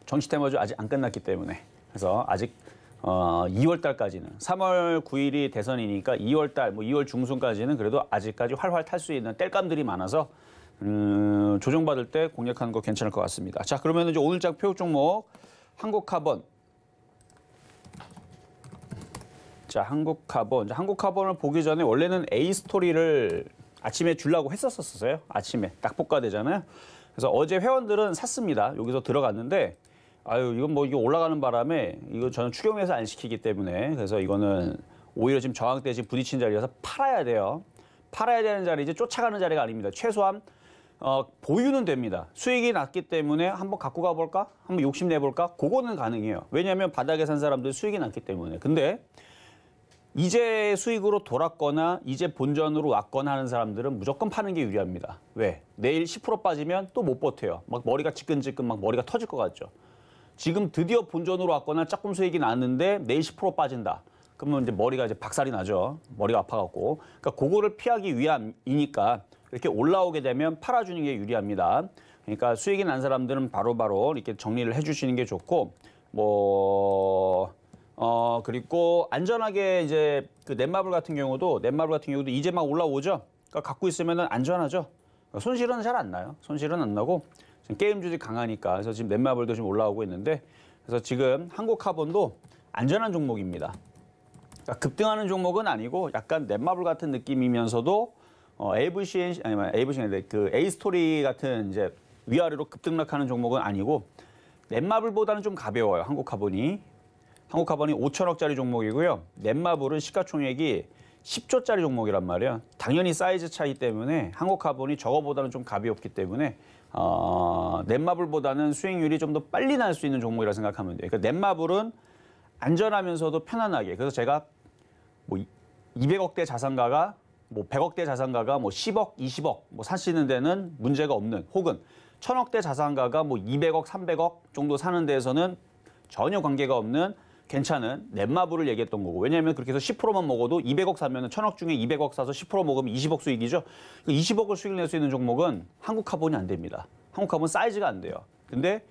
정치 테마주 아직 안 끝났기 때문에. 그래서 아직 2월 달까지는 3월 9일이 대선이니까 2월 달, 뭐 2월 중순까지는 그래도 아직까지 활활 탈 수 있는 땔감들이 많아서 조정받을 때 공략하는 거 괜찮을 것 같습니다. 자, 그러면 이제 오늘장 표육 종목 한국카본. 자, 한국카본을 보기 전에 원래는 A 스토리를 아침에 주려고 했었어요. 아침에 딱 복가되잖아요. 그래서 어제 회원들은 샀습니다. 여기서 들어갔는데 아유, 이건 뭐 이거 올라가는 바람에 이거 저는 추경에서 안 시키기 때문에 그래서 이거는 오히려 지금 저항대 지금 부딪힌 자리라서 팔아야 돼요. 팔아야 되는 자리지 쫓아가는 자리가 아닙니다. 최소한 보유는 됩니다. 수익이 났기 때문에 한번 갖고 가볼까? 한번 욕심내볼까? 그거는 가능해요. 왜냐하면 바닥에 산 사람들 수익이 났기 때문에. 근데 이제 수익으로 돌았거나 이제 본전으로 왔거나 하는 사람들은 무조건 파는 게 유리합니다. 왜? 내일 10% 빠지면 또 못 버텨요. 막 머리가 지끈지끈 막 머리가 터질 것 같죠. 지금 드디어 본전으로 왔거나 조금 수익이 났는데 내일 10% 빠진다. 그러면 이제 머리가 이제 박살이 나죠. 머리가 아파갖고. 그러니까 그거를 피하기 위함이니까 이렇게 올라오게 되면 팔아주는 게 유리합니다. 그러니까 수익이 난 사람들은 바로바로 이렇게 정리를 해주시는 게 좋고, 그리고 안전하게 이제 그 넷마블 같은 경우도 이제 막 올라오죠. 그러니까 갖고 있으면 안전하죠. 손실은 잘 안 나요. 손실은 안 나고 지금 게임주들이 강하니까. 그래서 지금 넷마블도 지금 올라오고 있는데, 그래서 지금 한국카본도 안전한 종목입니다. 그러니까 급등하는 종목은 아니고 약간 넷마블 같은 느낌이면서도 그 A 스토리 같은 이제 위아래로 급등락하는 종목은 아니고 넷마블보다는 좀 가벼워요. 한국카본이 5천억짜리 종목이고요. 넷마블은 시가총액이 10조짜리 종목이란 말이에요. 당연히 사이즈 차이 때문에 한국카본이 저거보다는 좀 가볍기 때문에 넷마블보다는 수익률이 좀 더 빨리 날 수 있는 종목이라 생각하면 돼요. 그러니까 넷마블은 안전하면서도 편안하게. 그래서 제가 뭐 200억대 자산가가 뭐 100억대 자산가가 뭐 10억, 20억 뭐 사시는 데는 문제가 없는, 혹은 1000억대 자산가가 뭐 200억, 300억 정도 사는 데에서는 전혀 관계가 없는 괜찮은 넷마블을 얘기했던 거고. 왜냐하면 그렇게 해서 10%만 먹어도 200억 사면 1000억 중에 200억 사서 10% 먹으면 20억 수익이죠. 20억을 수익을 낼 수 있는 종목은 한국카본이 안 됩니다. 한국카본 사이즈가 안 돼요. 근데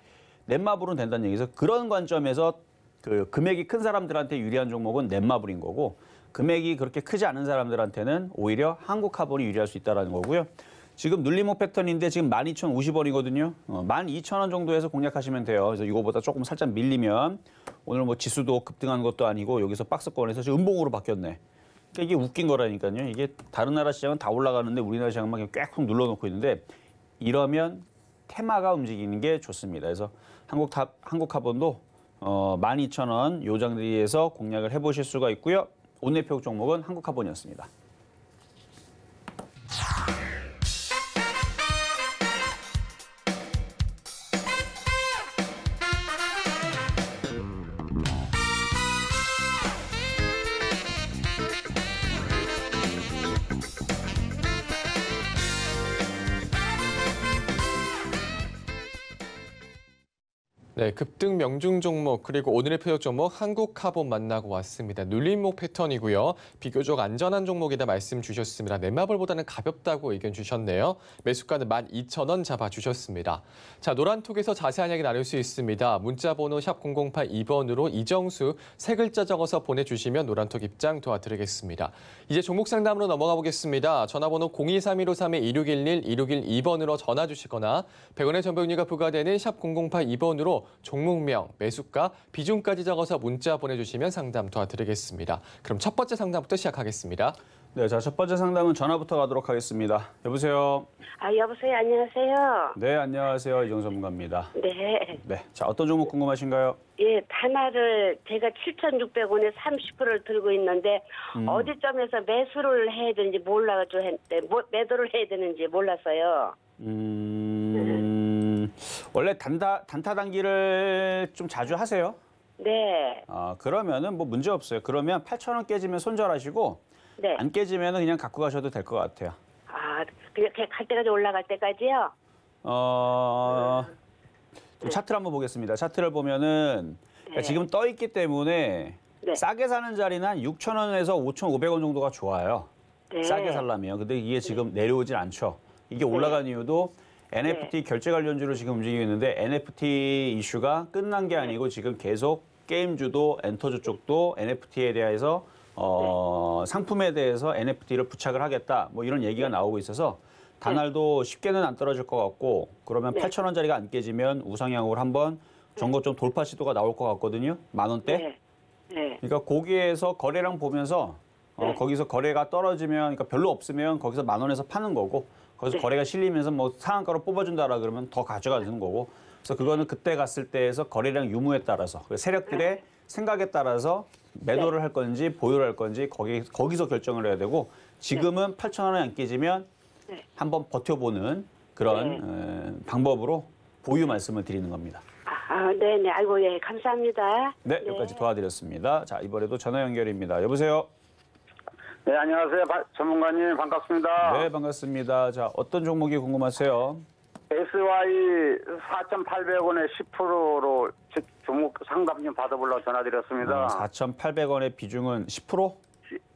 넷마블은 된다는 얘기에서 그런 관점에서 그 금액이 큰 사람들한테 유리한 종목은 넷마블인 거고, 금액이 그렇게 크지 않은 사람들한테는 오히려 한국카본이 유리할 수 있다는 거고요. 지금 눌림목 패턴인데 지금 12,050원이거든요. 12,000원 정도에서 공략하시면 돼요. 그래서 이거보다 조금 살짝 밀리면, 오늘 뭐 지수도 급등한 것도 아니고 여기서 박스권에서 지금 음봉으로 바뀌었네. 그러니까 이게 웃긴 거라니까요. 이게 다른 나라 시장은 다 올라가는데 우리나라 시장만 꽉 눌러놓고 있는데, 이러면 테마가 움직이는 게 좋습니다. 그래서 한국카본도 12,000원 요 장들에서 공략을 해보실 수가 있고요. 오늘 표적 종목은 한국카본이었습니다. 네, 급등 명중 종목 그리고 오늘의 표적 종목 한국카본 만나고 왔습니다. 눌림목 패턴이고요. 비교적 안전한 종목이다 말씀 주셨습니다. 넷마블보다는 가볍다고 의견 주셨네요. 매수가는 12,000원 잡아주셨습니다. 자, 노란톡에서 자세한 이야기 나눌 수 있습니다. 문자번호 샵 0082번으로 이정수 세 글자 적어서 보내주시면 노란톡 입장 도와드리겠습니다. 이제 종목 상담으로 넘어가 보겠습니다. 전화번호 023153-2611, 2612번으로 전화 주시거나 100원의 전병료가 부과되는 샵 0082번으로 종목명, 매수가, 비중까지 적어서 문자 보내주시면 상담 도와드리겠습니다. 그럼 첫 번째 상담부터 시작하겠습니다. 네, 자, 첫 번째 상담은 전화부터 가도록 하겠습니다. 여보세요? 여보세요. 안녕하세요. 네, 안녕하세요. 이정수 전문가입니다. 네. 네, 자, 어떤 종목 궁금하신가요? 예, 단화를 제가 7,600원에 30%를 들고 있는데 어디점에서 매수를 해야 되는지 몰라가지고 매도를 해야 되는지 몰랐어요. 원래 단타 단기를 좀 자주 하세요? 네. 그러면은 뭐 문제 없어요. 그러면 8,000원 깨지면 손절하시고, 네. 안 깨지면은 그냥 갖고 가셔도 될 것 같아요. 그냥 갈 때까지 올라갈 때까지요? 좀 차트를 한번 보겠습니다. 차트를 보면은 그러니까 지금 떠 있기 때문에 네. 싸게 사는 자리는 한 6,000원에서 5,500원 정도가 좋아요. 네. 싸게 살라며요. 근데 이게 지금 내려오질 않죠. 이게 올라간 이유도 NFT 결제 관련주로 지금 움직이고 있는데 NFT 이슈가 끝난 게 아니고 지금 계속 게임주도 엔터주 쪽도 NFT에 대해서 상품에 대해서 NFT를 부착을 하겠다. 뭐 이런 얘기가 나오고 있어서 단알도 쉽게는 안 떨어질 것 같고 그러면 8,000원짜리가 안 깨지면 우상향으로 한번 전고점 돌파 시도가 나올 것 같거든요. 10,000원대. 네. 네. 그러니까 거기에서 거래량 보면서 거기서 거래가 떨어지면 그러니까 별로 없으면 거기서 10,000원에서 파는 거고 거기서 거래가 실리면서 뭐 상한가로 뽑아준다라 그러면 더 가져가는 거고 그래서 그거는 그때 갔을 때에서 거래량 유무에 따라서 세력들의 생각에 따라서 매도를 할 건지 보유를 할 건지 거기서 결정을 해야 되고 지금은 8,000원에 안 깨지면 한번 버텨보는 그런 방법으로 보유 말씀을 드리는 겁니다. 네네. 아이고, 예, 감사합니다. 네, 여기까지 도와드렸습니다. 자, 이번에도 전화 연결입니다. 여보세요? 네, 안녕하세요. 전문가님 반갑습니다. 네, 반갑습니다. 자, 어떤 종목이 궁금하세요? SY 4,800원에 10%로 종목 상담 좀 받아보려고 전화드렸습니다. 4,800원의 비중은 10%?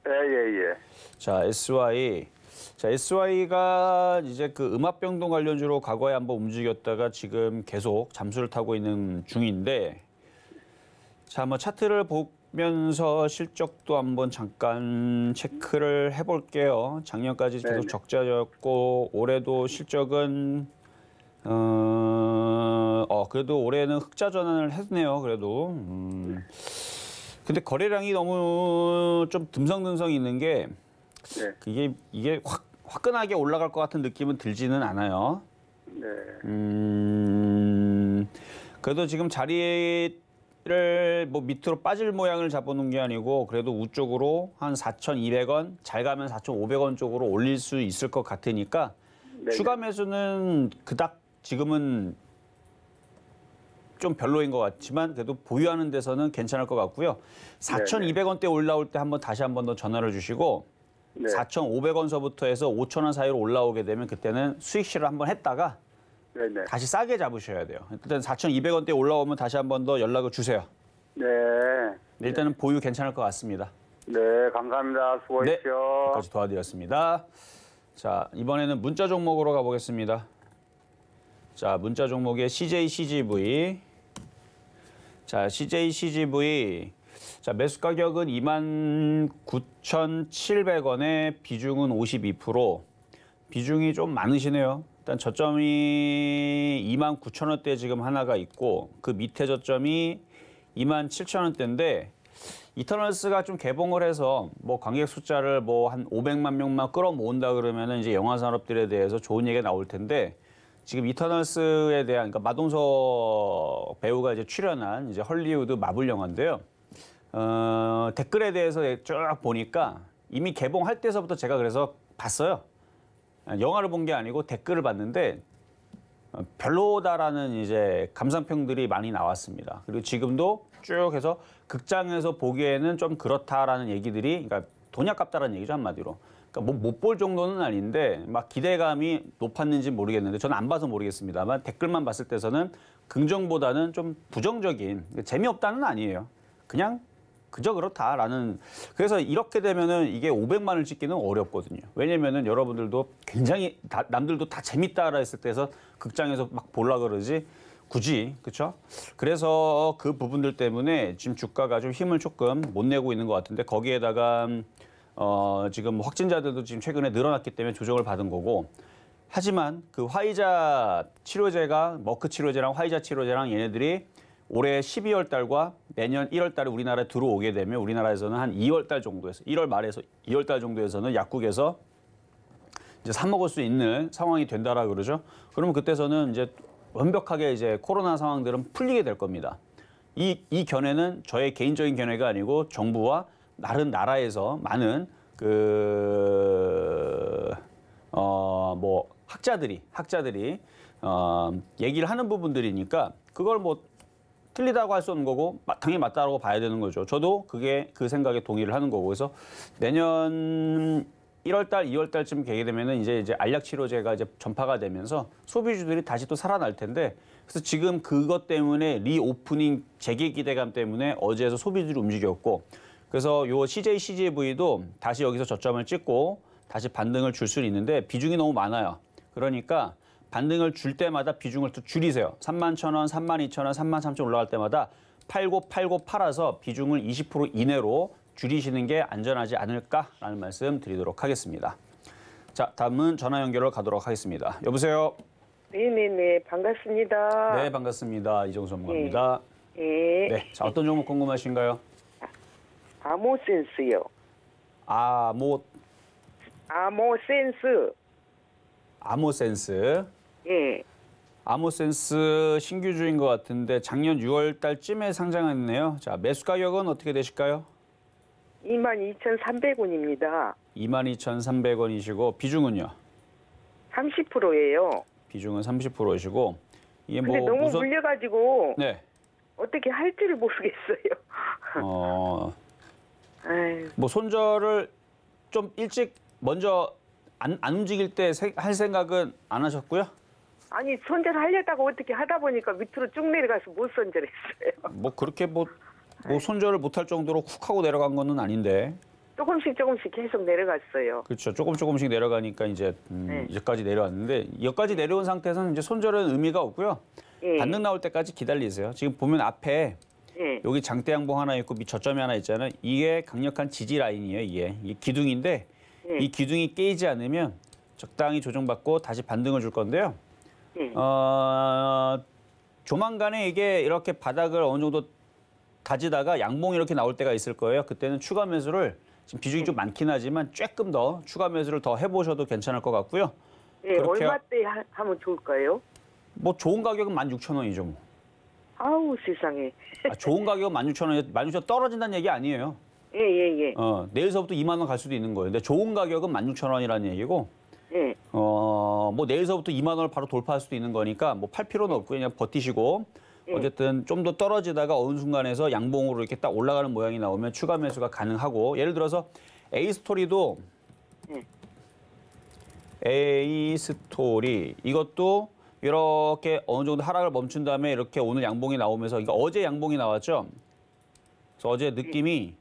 예. 자, SY. 자, SY가 이제 그 음압병동 관련주로 과거에 한번 움직였다가 지금 계속 잠수를 타고 있는 중인데 자, 한번 차트를 보면서 실적도 한번 잠깐 체크를 해볼게요. 작년까지 계속 적자였고 올해도 실적은 그래도 올해는 흑자 전환을 했네요. 그래도 근데 거래량이 너무 좀 듬성듬성 있는 게 이게 화끈하게 올라갈 것 같은 느낌은 들지는 않아요. 네. 그래도 지금 자리를 뭐 밑으로 빠질 모양을 잡아놓은 게 아니고 그래도 우쪽으로 한 4,200원, 잘 가면 4,500원 쪽으로 올릴 수 있을 것 같으니까 추가 매수는 그닥 지금은 좀 별로인 것 같지만 그래도 보유하는 데서는 괜찮을 것 같고요. 4,200원대 올라올 때 다시 한 번 더 전화를 주시고 4,500원서부터 해서 5,000원 사이로 올라오게 되면 그때는 수익 실을 한번 했다가 다시 싸게 잡으셔야 돼요. 일단 4,200원대 올라오면 다시 한 번 더 연락을 주세요. 네. 일단은 보유 괜찮을 것 같습니다. 네, 감사합니다. 수고하십시오. 여기까지 도와드렸습니다. 자, 이번에는 문자 종목으로 가보겠습니다. 자, 문자 종목의 CJCGV. 자, CJCGV. 자, 매수 가격은 29,700원에 비중은 52%. 비중이 좀 많으시네요. 일단 저점이 29,000원대 지금 하나가 있고 그 밑에 저점이 27,000원대인데 이터널스가 좀 개봉을 해서 뭐 관객 숫자를 뭐 한 500만 명만 끌어모은다 그러면은 이제 영화 산업들에 대해서 좋은 얘기가 나올 텐데 지금 이터널스에 대한 그러니까 마동석 배우가 이제 출연한 이제 헐리우드 마블 영화인데요. 댓글에 대해서 쭉 보니까 이미 개봉할 때서부터 제가 그래서 봤어요. 영화를 본 게 아니고 댓글을 봤는데 별로다라는 이제 감상평들이 많이 나왔습니다. 그리고 지금도 쭉 해서 극장에서 보기에는 좀 그렇다라는 얘기들이 그러니까 돈이 아깝다라는 얘기죠 한마디로. 그러니까 뭐 못 볼 정도는 아닌데 막 기대감이 높았는지 모르겠는데 저는 안 봐서 모르겠습니다만 댓글만 봤을 때서는 긍정보다는 좀 부정적인 재미없다는 아니에요. 그냥 그저 그렇다라는. 그래서 이렇게 되면은 이게 500만을 찍기는 어렵거든요. 왜냐면은 여러분들도 굉장히 남들도 다 재밌다라 했을 때서 극장에서 막 보려 그러지 굳이 그렇죠? 그래서 그 부분들 때문에 지금 주가가 좀 힘을 조금 못 내고 있는 것 같은데 거기에다가 지금 확진자들도 지금 최근에 늘어났기 때문에 조정을 받은 거고. 하지만 그 화이자 치료제가 머크 치료제랑 화이자 치료제랑 얘네들이 올해 12월 달과 내년 1월 달에 우리나라에 들어오게 되면 우리나라에서는 한 2월 달 정도에서 1월 말에서 2월 달 정도에서는 약국에서 이제 사 먹을 수 있는 상황이 된다라 그러죠. 그러면 그때서는 이제 완벽하게 이제 코로나 상황들은 풀리게 될 겁니다. 이 견해는 저의 개인적인 견해가 아니고 정부와 다른 나라에서 많은 뭐 학자들이 얘기를 하는 부분들이니까 그걸 뭐 틀리다고 할 수 없는 거고 당연히 맞다고 봐야 되는 거죠. 저도 그 생각에 동의를 하는 거고. 그래서 내년 1월 달, 2월 달쯤 되게 되면은 이제 알약 치료제가 이제 전파가 되면서 소비주들이 다시 또 살아날 텐데 그래서 지금 그것 때문에 리오프닝 재개 기대감 때문에 어제에서 소비주들이 움직였고 그래서 요 CJCGV도 다시 여기서 저점을 찍고 다시 반등을 줄 수는 있는데 비중이 너무 많아요. 그러니까 반등을 줄 때마다 비중을 또 줄이세요. 31,000원, 32,000원, 33,000원 올라갈 때마다 팔고 팔아서 비중을 20% 이내로 줄이시는 게 안전하지 않을까라는 말씀 드리도록 하겠습니다. 자, 다음은 전화 연결을 가도록 하겠습니다. 여보세요? 네네네, 반갑습니다. 네, 반갑습니다. 이정수 전문가입니다. 예. 네, 자, 어떤 종목 궁금하신가요? 아모센스요. 아모센스. 아모센스. 예. 아모센스 신규주인 것 같은데 작년 6월 달쯤에 상장했네요. 자, 매수 가격은 어떻게 되실까요? 22,300원입니다. 22,300원이시고 비중은요? 30%예요. 비중은 30%이시고 이게 근데 뭐 너무 물려가지고 네. 어떻게 할지를 모르겠어요. 아유, 뭐 손절을 좀 일찍 먼저 안 움직일 때 할 생각은 안 하셨고요? 아니 손절하려다가 어떻게 하다 보니까 밑으로 쭉 내려가서 못 손절했어요. 뭐 그렇게 뭐 손절을 못할 정도로 쿡 하고 내려간 거는 아닌데. 조금씩 계속 내려갔어요. 그렇죠. 조금씩 내려가니까 이제 여기까지 내려왔는데 여기까지 내려온 상태에서는 이제 손절은 의미가 없고요. 예. 반등 나올 때까지 기다리세요. 지금 보면 앞에 예. 여기 장대 양봉 하나 있고 밑 저점이 하나 있잖아요. 이게 강력한 지지 라인이에요. 이게 기둥인데 예. 이 기둥이 깨지지 않으면 적당히 조정받고 다시 반등을 줄 건데요. 예. 조만간에 이게 이렇게 바닥을 어느 정도 다지다가 양봉이 이렇게 나올 때가 있을 거예요. 그때는 추가 매수를 지금 비중이 좀 많긴 하지만 조금 더 추가 매수를 더 해보셔도 괜찮을 것 같고요. 예, 그렇게 얼마 때 하면 좋을까요? 뭐 좋은 가격은 16,000원이죠. 뭐. 아우 세상에. 좋은 가격은 16,000원이에요. 16,000원 떨어진다는 얘기 아니에요. 예. 내일서부터 2만 원 갈 수도 있는 거예요. 근데 좋은 가격은 16,000원이라는 얘기고 예. 뭐 내일서부터 2만 원을 바로 돌파할 수도 있는 거니까 뭐 팔 필요는 없고 그냥 버티시고 어쨌든 좀 더 떨어지다가 어느 순간에서 양봉으로 이렇게 딱 올라가는 모양이 나오면 추가 매수가 가능하고 예를 들어서 A스토리도 A스토리 이것도 이렇게 어느 정도 하락을 멈춘 다음에 이렇게 오늘 양봉이 나오면서 이거 어제 양봉이 나왔죠. 그래서 어제 느낌이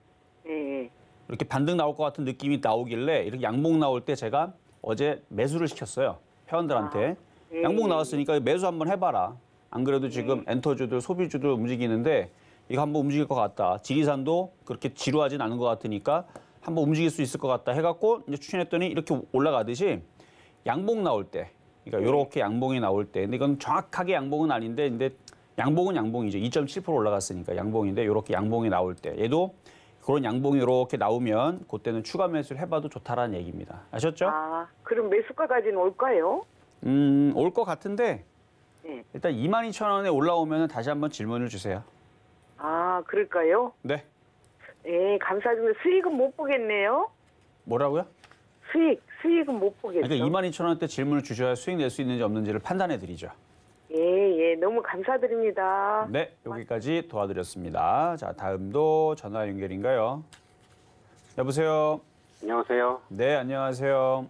예. 이렇게 반등 나올 것 같은 느낌이 나오길래 이렇게 양봉 나올 때 제가 어제 매수를 시켰어요. 회원들한테. 양봉 나왔으니까 매수 한번 해봐라. 안 그래도 지금 엔터주들, 소비주들 움직이는데 이거 한번 움직일 것 같다. 지리산도 그렇게 지루하진 않은 것 같으니까 한번 움직일 수 있을 것 같다 해갖고 이제 추천했더니 이렇게 올라가듯이 양봉 나올 때, 그러니까 이렇게 양봉이 나올 때, 근데 이건 정확하게 양봉은 아닌데, 근데 양봉은 양봉이죠. 2.7% 올라갔으니까 양봉인데 이렇게 양봉이 나올 때, 얘도 그런 양봉이 이렇게 나오면 그때는 추가 매수를 해봐도 좋다라는 얘기입니다. 아셨죠? 그럼 매수가까지는 올까요? 올 것 같은데. 네. 일단 22,000원에 올라오면 다시 한번 질문을 주세요. 그럴까요? 네. 예, 감사드립니다. 수익은 못 보겠네요. 뭐라고요? 수익은 못 보겠죠. 그러니까 22,000원대 질문을 주셔야 수익 낼 수 있는지 없는지를 판단해 드리죠. 예, 너무 감사드립니다. 네, 여기까지 도와드렸습니다. 자, 다음도 전화 연결인가요? 여보세요? 안녕하세요. 네, 안녕하세요.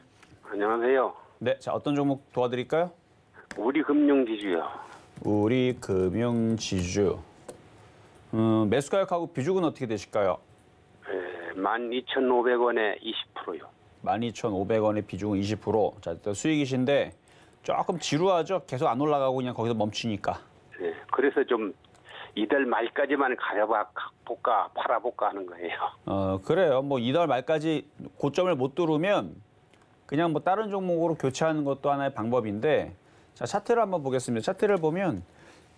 안녕하세요. 네, 자, 어떤 종목 도와드릴까요? 우리금융지주요. 우리금융지주. 매수 가격하고 비중은 어떻게 되실까요? 12,500원에 20%요. 12,500원의 비중은 20%. 자, 일단 수익이신데 조금 지루하죠? 계속 안 올라가고 그냥 거기서 멈추니까. 네, 그래서 좀 이달 말까지만 가려볼까 팔아볼까 하는 거예요. 그래요. 뭐 이달 말까지 고점을 못 뚫으면 그냥 뭐 다른 종목으로 교체하는 것도 하나의 방법인데 자, 차트를 한번 보겠습니다. 차트를 보면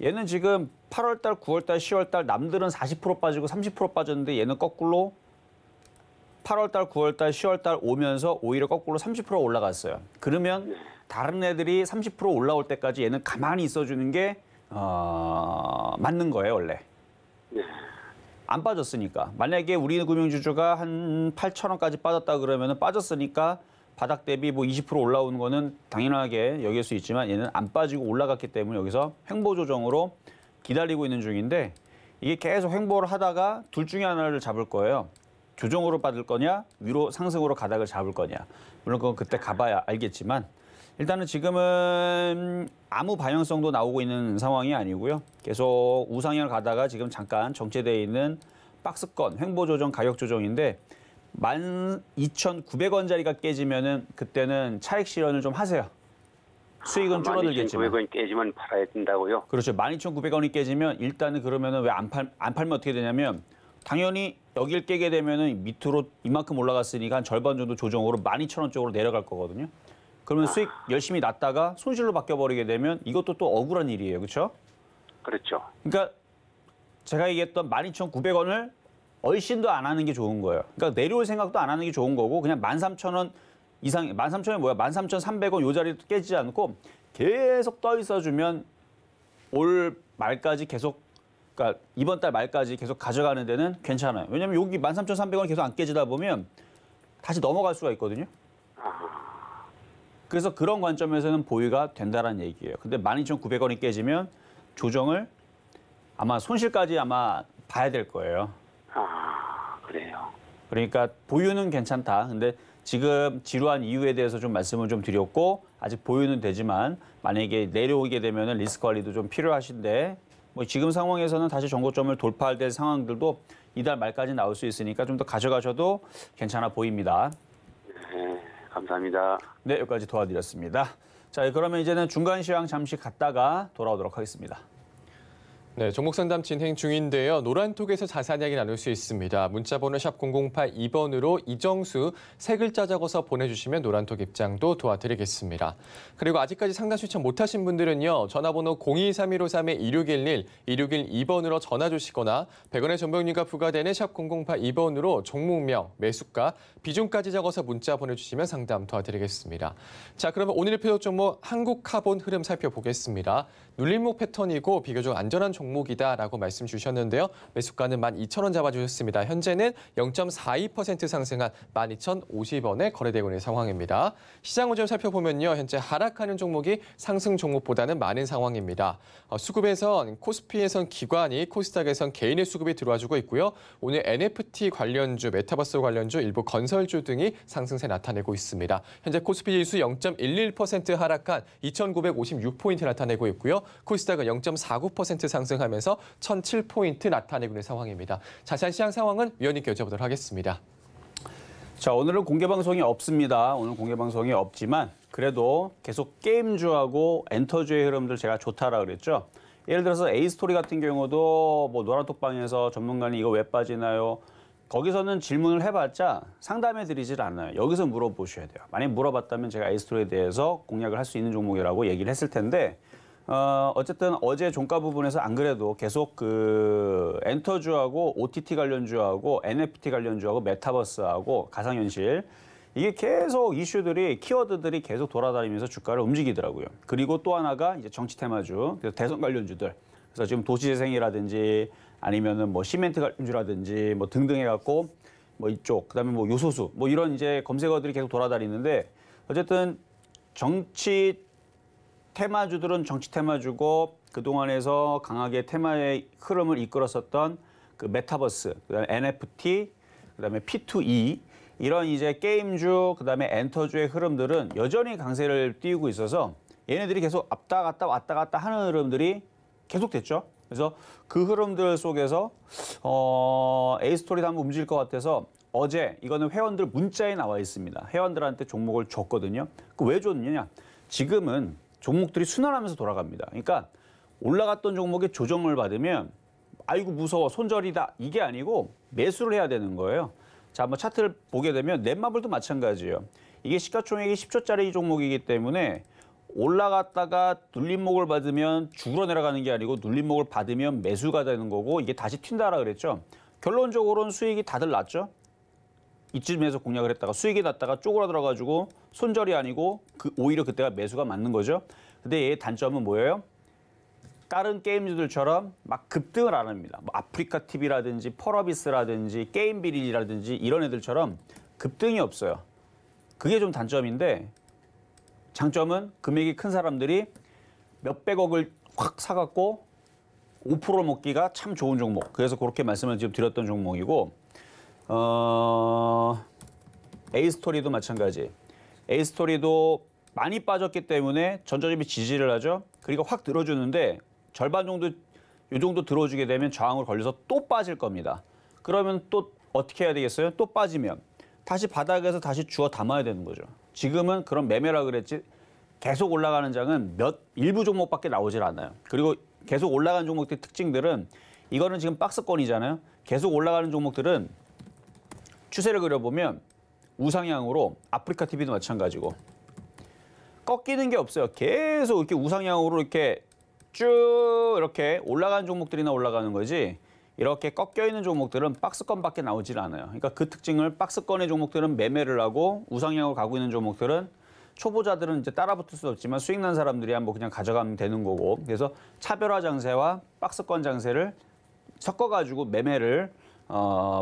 얘는 지금 8월 달, 9월 달, 10월 달 남들은 40% 빠지고 30% 빠졌는데 얘는 거꾸로 8월 달, 9월 달, 10월 달 오면서 오히려 거꾸로 30% 올라갔어요. 그러면 다른 애들이 30% 올라올 때까지 얘는 가만히 있어주는 게 맞는 거예요, 원래. 안 빠졌으니까. 만약에 우리 금융주주가 한 8,000원까지 빠졌다 그러면 빠졌으니까 바닥 대비 뭐 20% 올라오는 거는 당연하게 여길 수 있지만 얘는 안 빠지고 올라갔기 때문에 여기서 횡보 조정으로 기다리고 있는 중인데 이게 계속 횡보를 하다가 둘 중에 하나를 잡을 거예요. 조정으로 빠질 거냐, 위로 상승으로 가닥을 잡을 거냐. 물론 그건 그때 가봐야 알겠지만 일단은 지금은 아무 방향성도 나오고 있는 상황이 아니고요. 계속 우상향을 가다가 지금 잠깐 정체되어 있는 박스권, 횡보 조정, 가격 조정인데 12,900원짜리가 깨지면은 그때는 차익 실현을 좀 하세요. 수익은 줄어들겠지만. 12,900원이 깨지면 팔아야 된다고요? 그렇죠. 12,900원이 깨지면 일단은 그러면은 왜 안 팔면 어떻게 되냐면 당연히 여길 깨게 되면은 밑으로 이만큼 올라갔으니까 한 절반 정도 조정으로 12,000원 쪽으로 내려갈 거거든요. 그러면 수익 열심히 났다가 손실로 바뀌어버리게 되면 이것도 또 억울한 일이에요. 그렇죠? 그렇죠. 그러니까 제가 얘기했던 12,900원을 얼씬도 안 하는 게 좋은 거예요. 그러니까 내려올 생각도 안 하는 게 좋은 거고 그냥 13,000원 이상, 13,000원이 뭐야? 13,300원 요 자리도 깨지지 않고 계속 떠 있어주면 올 말까지 계속, 그러니까 이번 달 말까지 계속 가져가는 데는 괜찮아요. 왜냐면 여기 13,300원이 계속 안 깨지다 보면 다시 넘어갈 수가 있거든요. 그래서 그런 관점에서는 보유가 된다는 얘기예요. 근데 12,900원이 깨지면 조정을 아마 손실까지 아마 봐야 될 거예요. 그래요. 그러니까 보유는 괜찮다. 근데 지금 지루한 이유에 대해서 좀 말씀을 좀 드렸고 아직 보유는 되지만 만약에 내려오게 되면 리스크 관리도 좀 필요하신데 뭐 지금 상황에서는 다시 정고점을 돌파할 될 상황들도 이달 말까지 나올 수 있으니까 좀 더 가져가셔도 괜찮아 보입니다. 네, 감사합니다. 네, 여기까지 도와드렸습니다. 자, 그러면 이제는 중간 시황 잠시 갔다가 돌아오도록 하겠습니다. 네, 종목 상담 진행 중인데요. 노란톡에서 자세한 이야기 나눌 수 있습니다. 문자번호 샵 0082번으로 이정수 세 글자 적어서 보내주시면 노란톡 입장도 도와드리겠습니다. 그리고 아직까지 상담 신청 못하신 분들은요. 전화번호 023153-2611, 2612번으로 전화 주시거나 100원의 전병료가 부과되는 샵 0082번으로 종목명, 매수가, 비중까지 적어서 문자 보내주시면 상담 도와드리겠습니다. 자, 그러면 오늘의 표적 종목 한국카본 흐름 살펴보겠습니다. 눌림목 패턴이고 비교적 안전한 종목이다라고 말씀 주셨는데요. 매수가는 12,000원 잡아주셨습니다. 현재는 0.42% 상승한 12,050원에 거래되고 있는 상황입니다. 시장 흐름 살펴보면요. 현재 하락하는 종목이 상승 종목보다는 많은 상황입니다. 수급에선 코스피에선 기관이, 코스닥에선 개인의 수급이 들어와주고 있고요. 오늘 NFT 관련주, 메타버스 관련주, 일부 건설주 등이 상승세 나타내고 있습니다. 현재 코스피 지수 0.11% 하락한 2,956포인트 나타내고 있고요. 코스닥은 0.49% 상승하면서 1,007포인트 나타내고 있는 상황입니다. 자세한 시장 상황은 위원님께 여쭤보도록 하겠습니다. 자, 오늘은 공개 방송이 없습니다. 오늘 공개 방송이 없지만 그래도 계속 게임주하고 엔터주의 흐름들 제가 좋다라 그랬죠. 예를 들어서 에이스토리 같은 경우도 뭐 노란톡방에서 전문가님 이거 왜 빠지나요? 거기서는 질문을 해봤자 상담해 드리질 않아요. 여기서 물어보셔야 돼요. 만약 물어봤다면 제가 에이스토리에 대해서 공략을 할 수 있는 종목이라고 얘기를 했을 텐데 어쨌든 어제 종가 부분에서 안 그래도 계속 그 엔터주하고 OTT 관련주하고 NFT 관련주하고 메타버스하고 가상현실 이게 계속 이슈들이 키워드들이 계속 돌아다니면서 주가를 움직이더라고요. 그리고 또 하나가 이제 정치 테마주, 그래서 대선 관련주들. 그래서 지금 도시재생이라든지 아니면은 뭐 시멘트 관련주라든지 뭐 등등 해갖고 뭐 이쪽 그다음에 뭐 요소수 뭐 이런 이제 검색어들이 계속 돌아다니는데 어쨌든 정치 테마주들은 정치 테마주고 그동안에서 강하게 테마의 흐름을 이끌었었던 그 메타버스, 그다음에 NFT, 그다음에 P2E 이런 이제 게임주, 그다음에 엔터주의 흐름들은 여전히 강세를 띄우고 있어서 얘네들이 계속 왔다 갔다 하는 흐름들이 계속됐죠. 그래서 그 흐름들 속에서 에이스토리도 한번 움직일 것 같아서 어제 이거는 회원들 문자에 나와 있습니다. 회원들한테 종목을 줬거든요. 그 왜 줬느냐? 지금은 종목들이 순환하면서 돌아갑니다. 그러니까 올라갔던 종목에 조정을 받으면 아이고 무서워 손절이다 이게 아니고 매수를 해야 되는 거예요. 자, 한번 차트를 보게 되면 넷마블도 마찬가지예요. 이게 시가총액이 10조짜리 종목이기 때문에 올라갔다가 눌림목을 받으면 죽으러 내려가는 게 아니고 눌림목을 받으면 매수가 되는 거고 이게 다시 튄다라 그랬죠. 결론적으로는 수익이 다들 났죠. 이쯤에서 공략을 했다가 수익이 났다가 쪼그라들어가지고 손절이 아니고 오히려 그때가 매수가 맞는 거죠. 근데 얘의 단점은 뭐예요? 다른 게임주들처럼 막 급등을 안 합니다. 뭐 아프리카 TV라든지 펄어비스라든지 게임비리라든지 이런 애들처럼 급등이 없어요. 그게 좀 단점인데 장점은 금액이 큰 사람들이 몇백억을 확 사갖고 5% 먹기가 참 좋은 종목. 그래서 그렇게 말씀을 지금 드렸던 종목이고 에이스토리도 마찬가지. 에이스토리도 많이 빠졌기 때문에 전저점이 지지를 하죠. 그리고 확 들어주는데 절반 정도, 이 정도 들어주게 되면 저항을 걸려서 또 빠질 겁니다. 그러면 또 어떻게 해야 되겠어요? 또 빠지면 다시 바닥에서 다시 주워 담아야 되는 거죠. 지금은 그런 매매라 그랬지 계속 올라가는 장은 일부 종목밖에 나오질 않아요. 그리고 계속 올라가는 종목들의 특징들은 이거는 지금 박스권이잖아요. 계속 올라가는 종목들은 추세를 그려보면 우상향으로 아프리카 TV도 마찬가지고 꺾이는 게 없어요. 계속 이렇게 우상향으로 이렇게 쭉 이렇게 올라가는 종목들이나 올라가는 거지 이렇게 꺾여 있는 종목들은 박스권밖에 나오질 않아요. 그러니까 그 특징을 박스권의 종목들은 매매를 하고 우상향으로 가고 있는 종목들은 초보자들은 이제 따라붙을 수 없지만 수익 난 사람들이 한번 그냥 가져가면 되는 거고 그래서 차별화 장세와 박스권 장세를 섞어가지고 매매를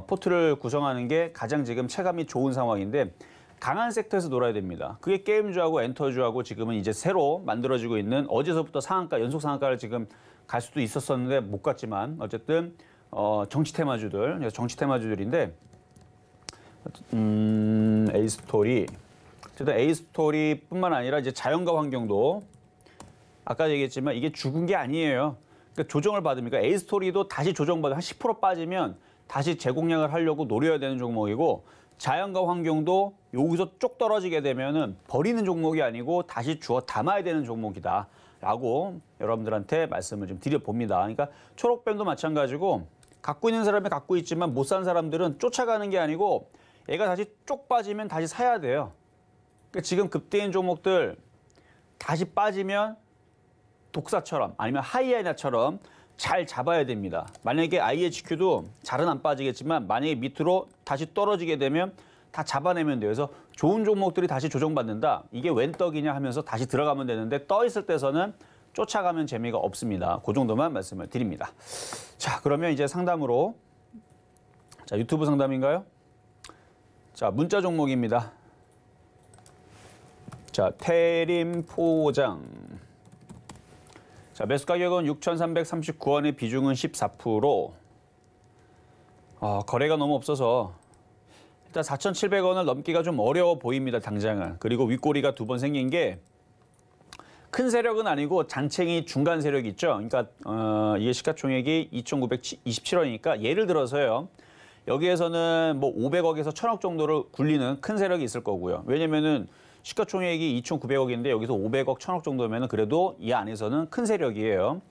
포트를 구성하는 게 가장 지금 체감이 좋은 상황인데 강한 섹터에서 놀아야 됩니다. 그게 게임주하고 엔터주하고 지금은 이제 새로 만들어지고 있는 어제서부터 상한가, 연속 상한가를 지금 갈 수도 있었었는데 못 갔지만 어쨌든 정치 테마주들, 정치 테마주들인데 A스토리, 어쨌든 A스토리뿐만 아니라 이제 자연과 환경도 아까 얘기했지만 이게 죽은 게 아니에요. 그러니까 조정을 받으니까 A스토리도 다시 조정받아 한 10% 빠지면 다시 재공략을 하려고 노려야 되는 종목이고 자연과 환경도 여기서 쪽 떨어지게 되면은 버리는 종목이 아니고 다시 주워 담아야 되는 종목이다라고 여러분들한테 말씀을 좀 드려봅니다. 그러니까 초록뱀도 마찬가지고 갖고 있는 사람이 갖고 있지만 못 산 사람들은 쫓아가는 게 아니고 얘가 다시 쪽 빠지면 다시 사야 돼요. 그러니까 지금 급등인 종목들 다시 빠지면 독사처럼 아니면 하이에나처럼 잘 잡아야 됩니다. 만약에 IHQ도 잘은 안 빠지겠지만 만약에 밑으로 다시 떨어지게 되면 다 잡아내면 돼요. 그래서 좋은 종목들이 다시 조정받는다. 이게 웬 떡이냐 하면서 다시 들어가면 되는데 떠 있을 때서는 쫓아가면 재미가 없습니다. 그 정도만 말씀을 드립니다. 자, 그러면 이제 상담으로 자, 유튜브 상담인가요? 자, 문자 종목입니다. 자, 태림 포장. 자, 매수 가격은 6,339원의 비중은 14%. 거래가 너무 없어서 일단 4,700원을 넘기가 좀 어려워 보입니다, 당장은. 그리고 윗꼬리가 2번 생긴 게 큰 세력은 아니고 잔챙이 중간 세력이 있죠. 그러니까 이게 시가총액이 2,927원이니까 예를 들어서요. 여기에서는 뭐 500억에서 1,000억 정도를 굴리는 큰 세력이 있을 거고요. 왜냐면은 시가총액이 2,900억인데 여기서 500억, 1,000억 정도면 그래도 이 안에서는 큰 세력이에요.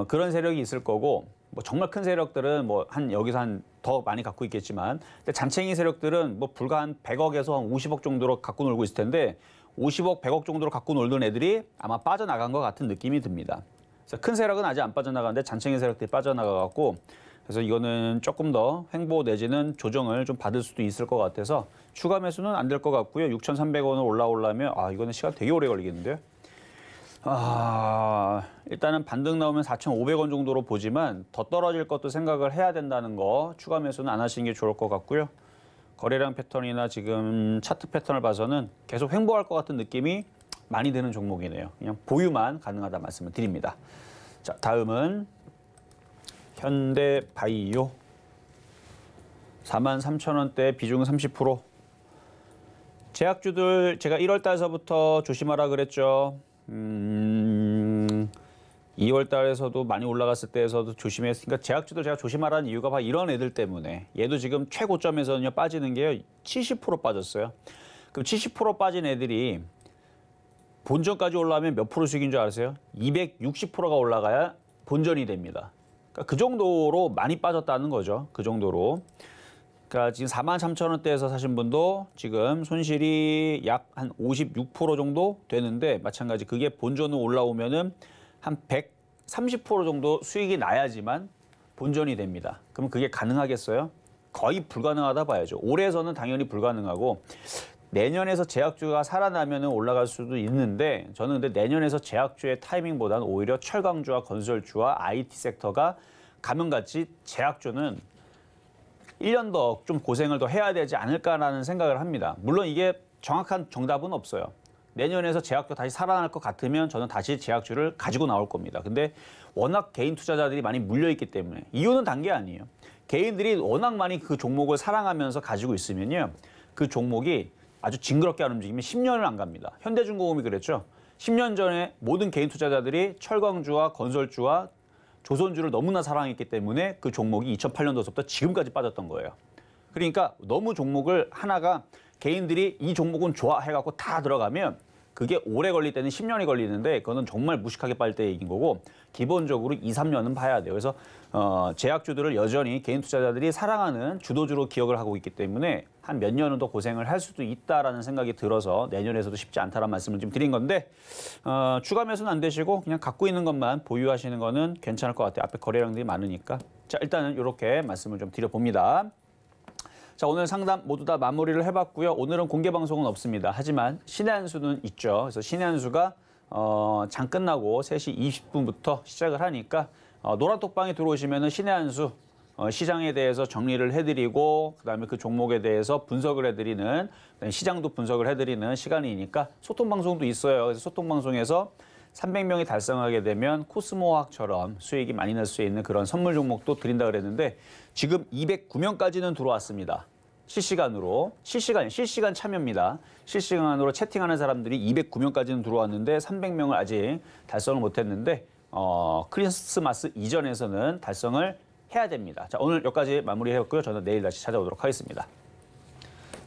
그런 세력이 있을 거고 뭐 정말 큰 세력들은 뭐 여기서 한 더 많이 갖고 있겠지만 근데 잔챙이 세력들은 뭐 불과 한 100억에서 한 50억 정도로 갖고 놀고 있을 텐데 50억, 100억 정도로 갖고 놀던 애들이 아마 빠져나간 것 같은 느낌이 듭니다. 그래서 큰 세력은 아직 안 빠져나가는데 잔챙이 세력들이 빠져나가갖고 그래서 이거는 조금 더 횡보 내지는 조정을 좀 받을 수도 있을 것 같아서 추가 매수는 안 될 것 같고요. 6,300원을 올라오려면 이거는 시간 되게 오래 걸리겠는데요. 일단은 반등 나오면 4,500원 정도로 보지만 더 떨어질 것도 생각을 해야 된다는 거 추가 매수는 안 하시는 게 좋을 것 같고요. 거래량 패턴이나 지금 차트 패턴을 봐서는 계속 횡보할 것 같은 느낌이 많이 드는 종목이네요. 그냥 보유만 가능하다 말씀을 드립니다. 자, 다음은 현대바이오 43,000원대 비중은 30%. 제약주들 제가 1월 달서부터 조심하라 그랬죠. 2월 달에서도 많이 올라갔을 때에서도 조심했으니까 제약주들 제가 조심하라는 이유가 바로 이런 애들 때문에 얘도 지금 최고점에서는요 빠지는 게요 70% 빠졌어요. 그럼 70% 빠진 애들이 본전까지 올라가면 몇 프로 수익인 줄 아세요? 260%가 올라가야 본전이 됩니다. 그러니까 그 정도로 많이 빠졌다는 거죠. 그 정도로. 그러니까 지금 43,000원대에서 사신 분도 지금 손실이 약 한 56% 정도 되는데 마찬가지 그게 본전으로 올라오면은 한 130% 정도 수익이 나야지만 본전이 됩니다. 그럼 그게 가능하겠어요? 거의 불가능하다 봐야죠. 올해에서는 당연히 불가능하고 내년에서 제약주가 살아나면은 올라갈 수도 있는데 저는 근데 내년에서 제약주의 타이밍보다는 오히려 철강주와 건설주와 IT 섹터가 가면 같이 제약주는 1년 더 좀 고생을 더 해야 되지 않을까라는 생각을 합니다. 물론 이게 정확한 정답은 없어요. 내년에서 제약주 다시 살아날 것 같으면 저는 다시 제약주를 가지고 나올 겁니다. 근데 워낙 개인 투자자들이 많이 물려있기 때문에 이유는 단 게 아니에요. 개인들이 워낙 많이 그 종목을 사랑하면서 가지고 있으면요. 그 종목이 아주 징그럽게 안 움직이면 10년을 안 갑니다. 현대중공업이 그랬죠. 10년 전에 모든 개인 투자자들이 철강주와 건설주와 조선주를 너무나 사랑했기 때문에 그 종목이 2008년도서부터 지금까지 빠졌던 거예요. 그러니까 너무 종목을 하나가 개인들이 이 종목은 좋아 해갖고 다 들어가면 그게 오래 걸릴 때는 10년이 걸리는데 그거는 정말 무식하게 빨 때 얘기인 거고 기본적으로 2, 3년은 봐야 돼요. 그래서 제약주들을 여전히 개인 투자자들이 사랑하는 주도주로 기억을 하고 있기 때문에 한 몇 년은 더 고생을 할 수도 있다라는 생각이 들어서 내년에서도 쉽지 않다라는 말씀을 좀 드린 건데 추가 매수는 안 되시고 그냥 갖고 있는 것만 보유하시는 거는 괜찮을 것 같아요. 앞에 거래량들이 많으니까. 자, 일단은 이렇게 말씀을 좀 드려봅니다. 자, 오늘 상담 모두 다 마무리를 해봤고요. 오늘은 공개 방송은 없습니다. 하지만 신의 한 수는 있죠. 그래서 신의 한 수가 장 끝나고 3시 20분부터 시작을 하니까 노란톡방에 들어오시면은 신의 한 수 시장에 대해서 정리를 해드리고 그다음에 그 종목에 대해서 분석을 해드리는 시장도 분석을 해드리는 시간이니까 소통 방송도 있어요. 그래서 소통 방송에서 300명이 달성하게 되면 코스모학처럼 수익이 많이 날 수 있는 그런 선물 종목도 드린다 그랬는데 지금 209명까지는 들어왔습니다. 실시간 참여입니다. 실시간으로 채팅하는 사람들이 209명까지는 들어왔는데 300명을 아직 달성을 못했는데 크리스마스 이전에서는 달성을 해야 됩니다. 자, 오늘 여기까지 마무리해봤고요. 저는 내일 다시 찾아오도록 하겠습니다.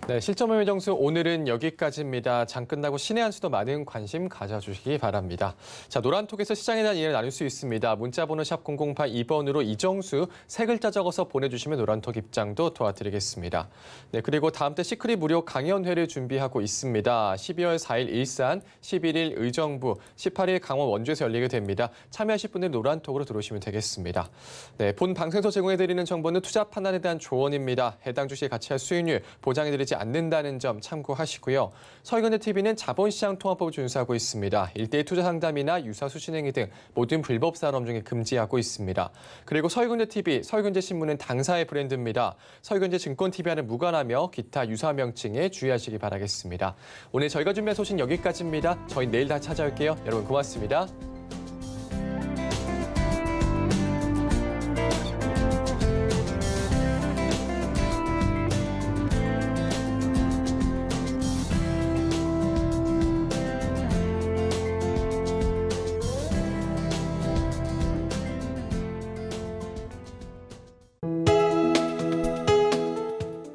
네, 실전 매매 정수 오늘은 여기까지입니다. 장 끝나고 신의 한 수도 많은 관심 가져주시기 바랍니다. 자, 노란톡에서 시장에 대한 이해를 나눌 수 있습니다. 문자번호 샵 0082번으로 이정수 3글자 적어서 보내주시면 노란톡 입장도 도와드리겠습니다. 네, 그리고 다음 달 시크릿 무료 강연회를 준비하고 있습니다. 12월 4일 일산, 11일 의정부, 18일 강원 원주에서 열리게 됩니다. 참여하실 분들 노란톡으로 들어오시면 되겠습니다. 네, 본 방송에서 제공해드리는 정보는 투자 판단에 대한 조언입니다. 해당 주식의 가치와 수익률 보장해드리지 않는다는 점 참고하시고요. 서울경제TV는 자본시장 통화법을 준수하고 있습니다. 1:1 투자 상담이나 유사수 진행이 등 모든 불법 산업 중에 금지하고 있습니다. 그리고 서울경제TV, 서울경제신문은 당사의 브랜드입니다. 서울경제증권TV와는 무관하며 기타 유사 명칭에 주의하시기 바라겠습니다. 오늘 저희가 준비한 소식 여기까지입니다. 저희 내일 다시 찾아올게요. 여러분 고맙습니다.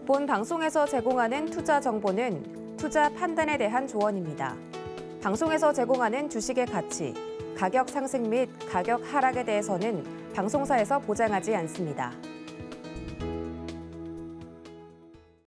본 방송에서 제공하는 투자 정보는 투자 판단에 대한 조언입니다. 방송에서 제공하는 주식의 가치, 가격 상승 및 가격 하락에 대해서는 방송사에서 보장하지 않습니다.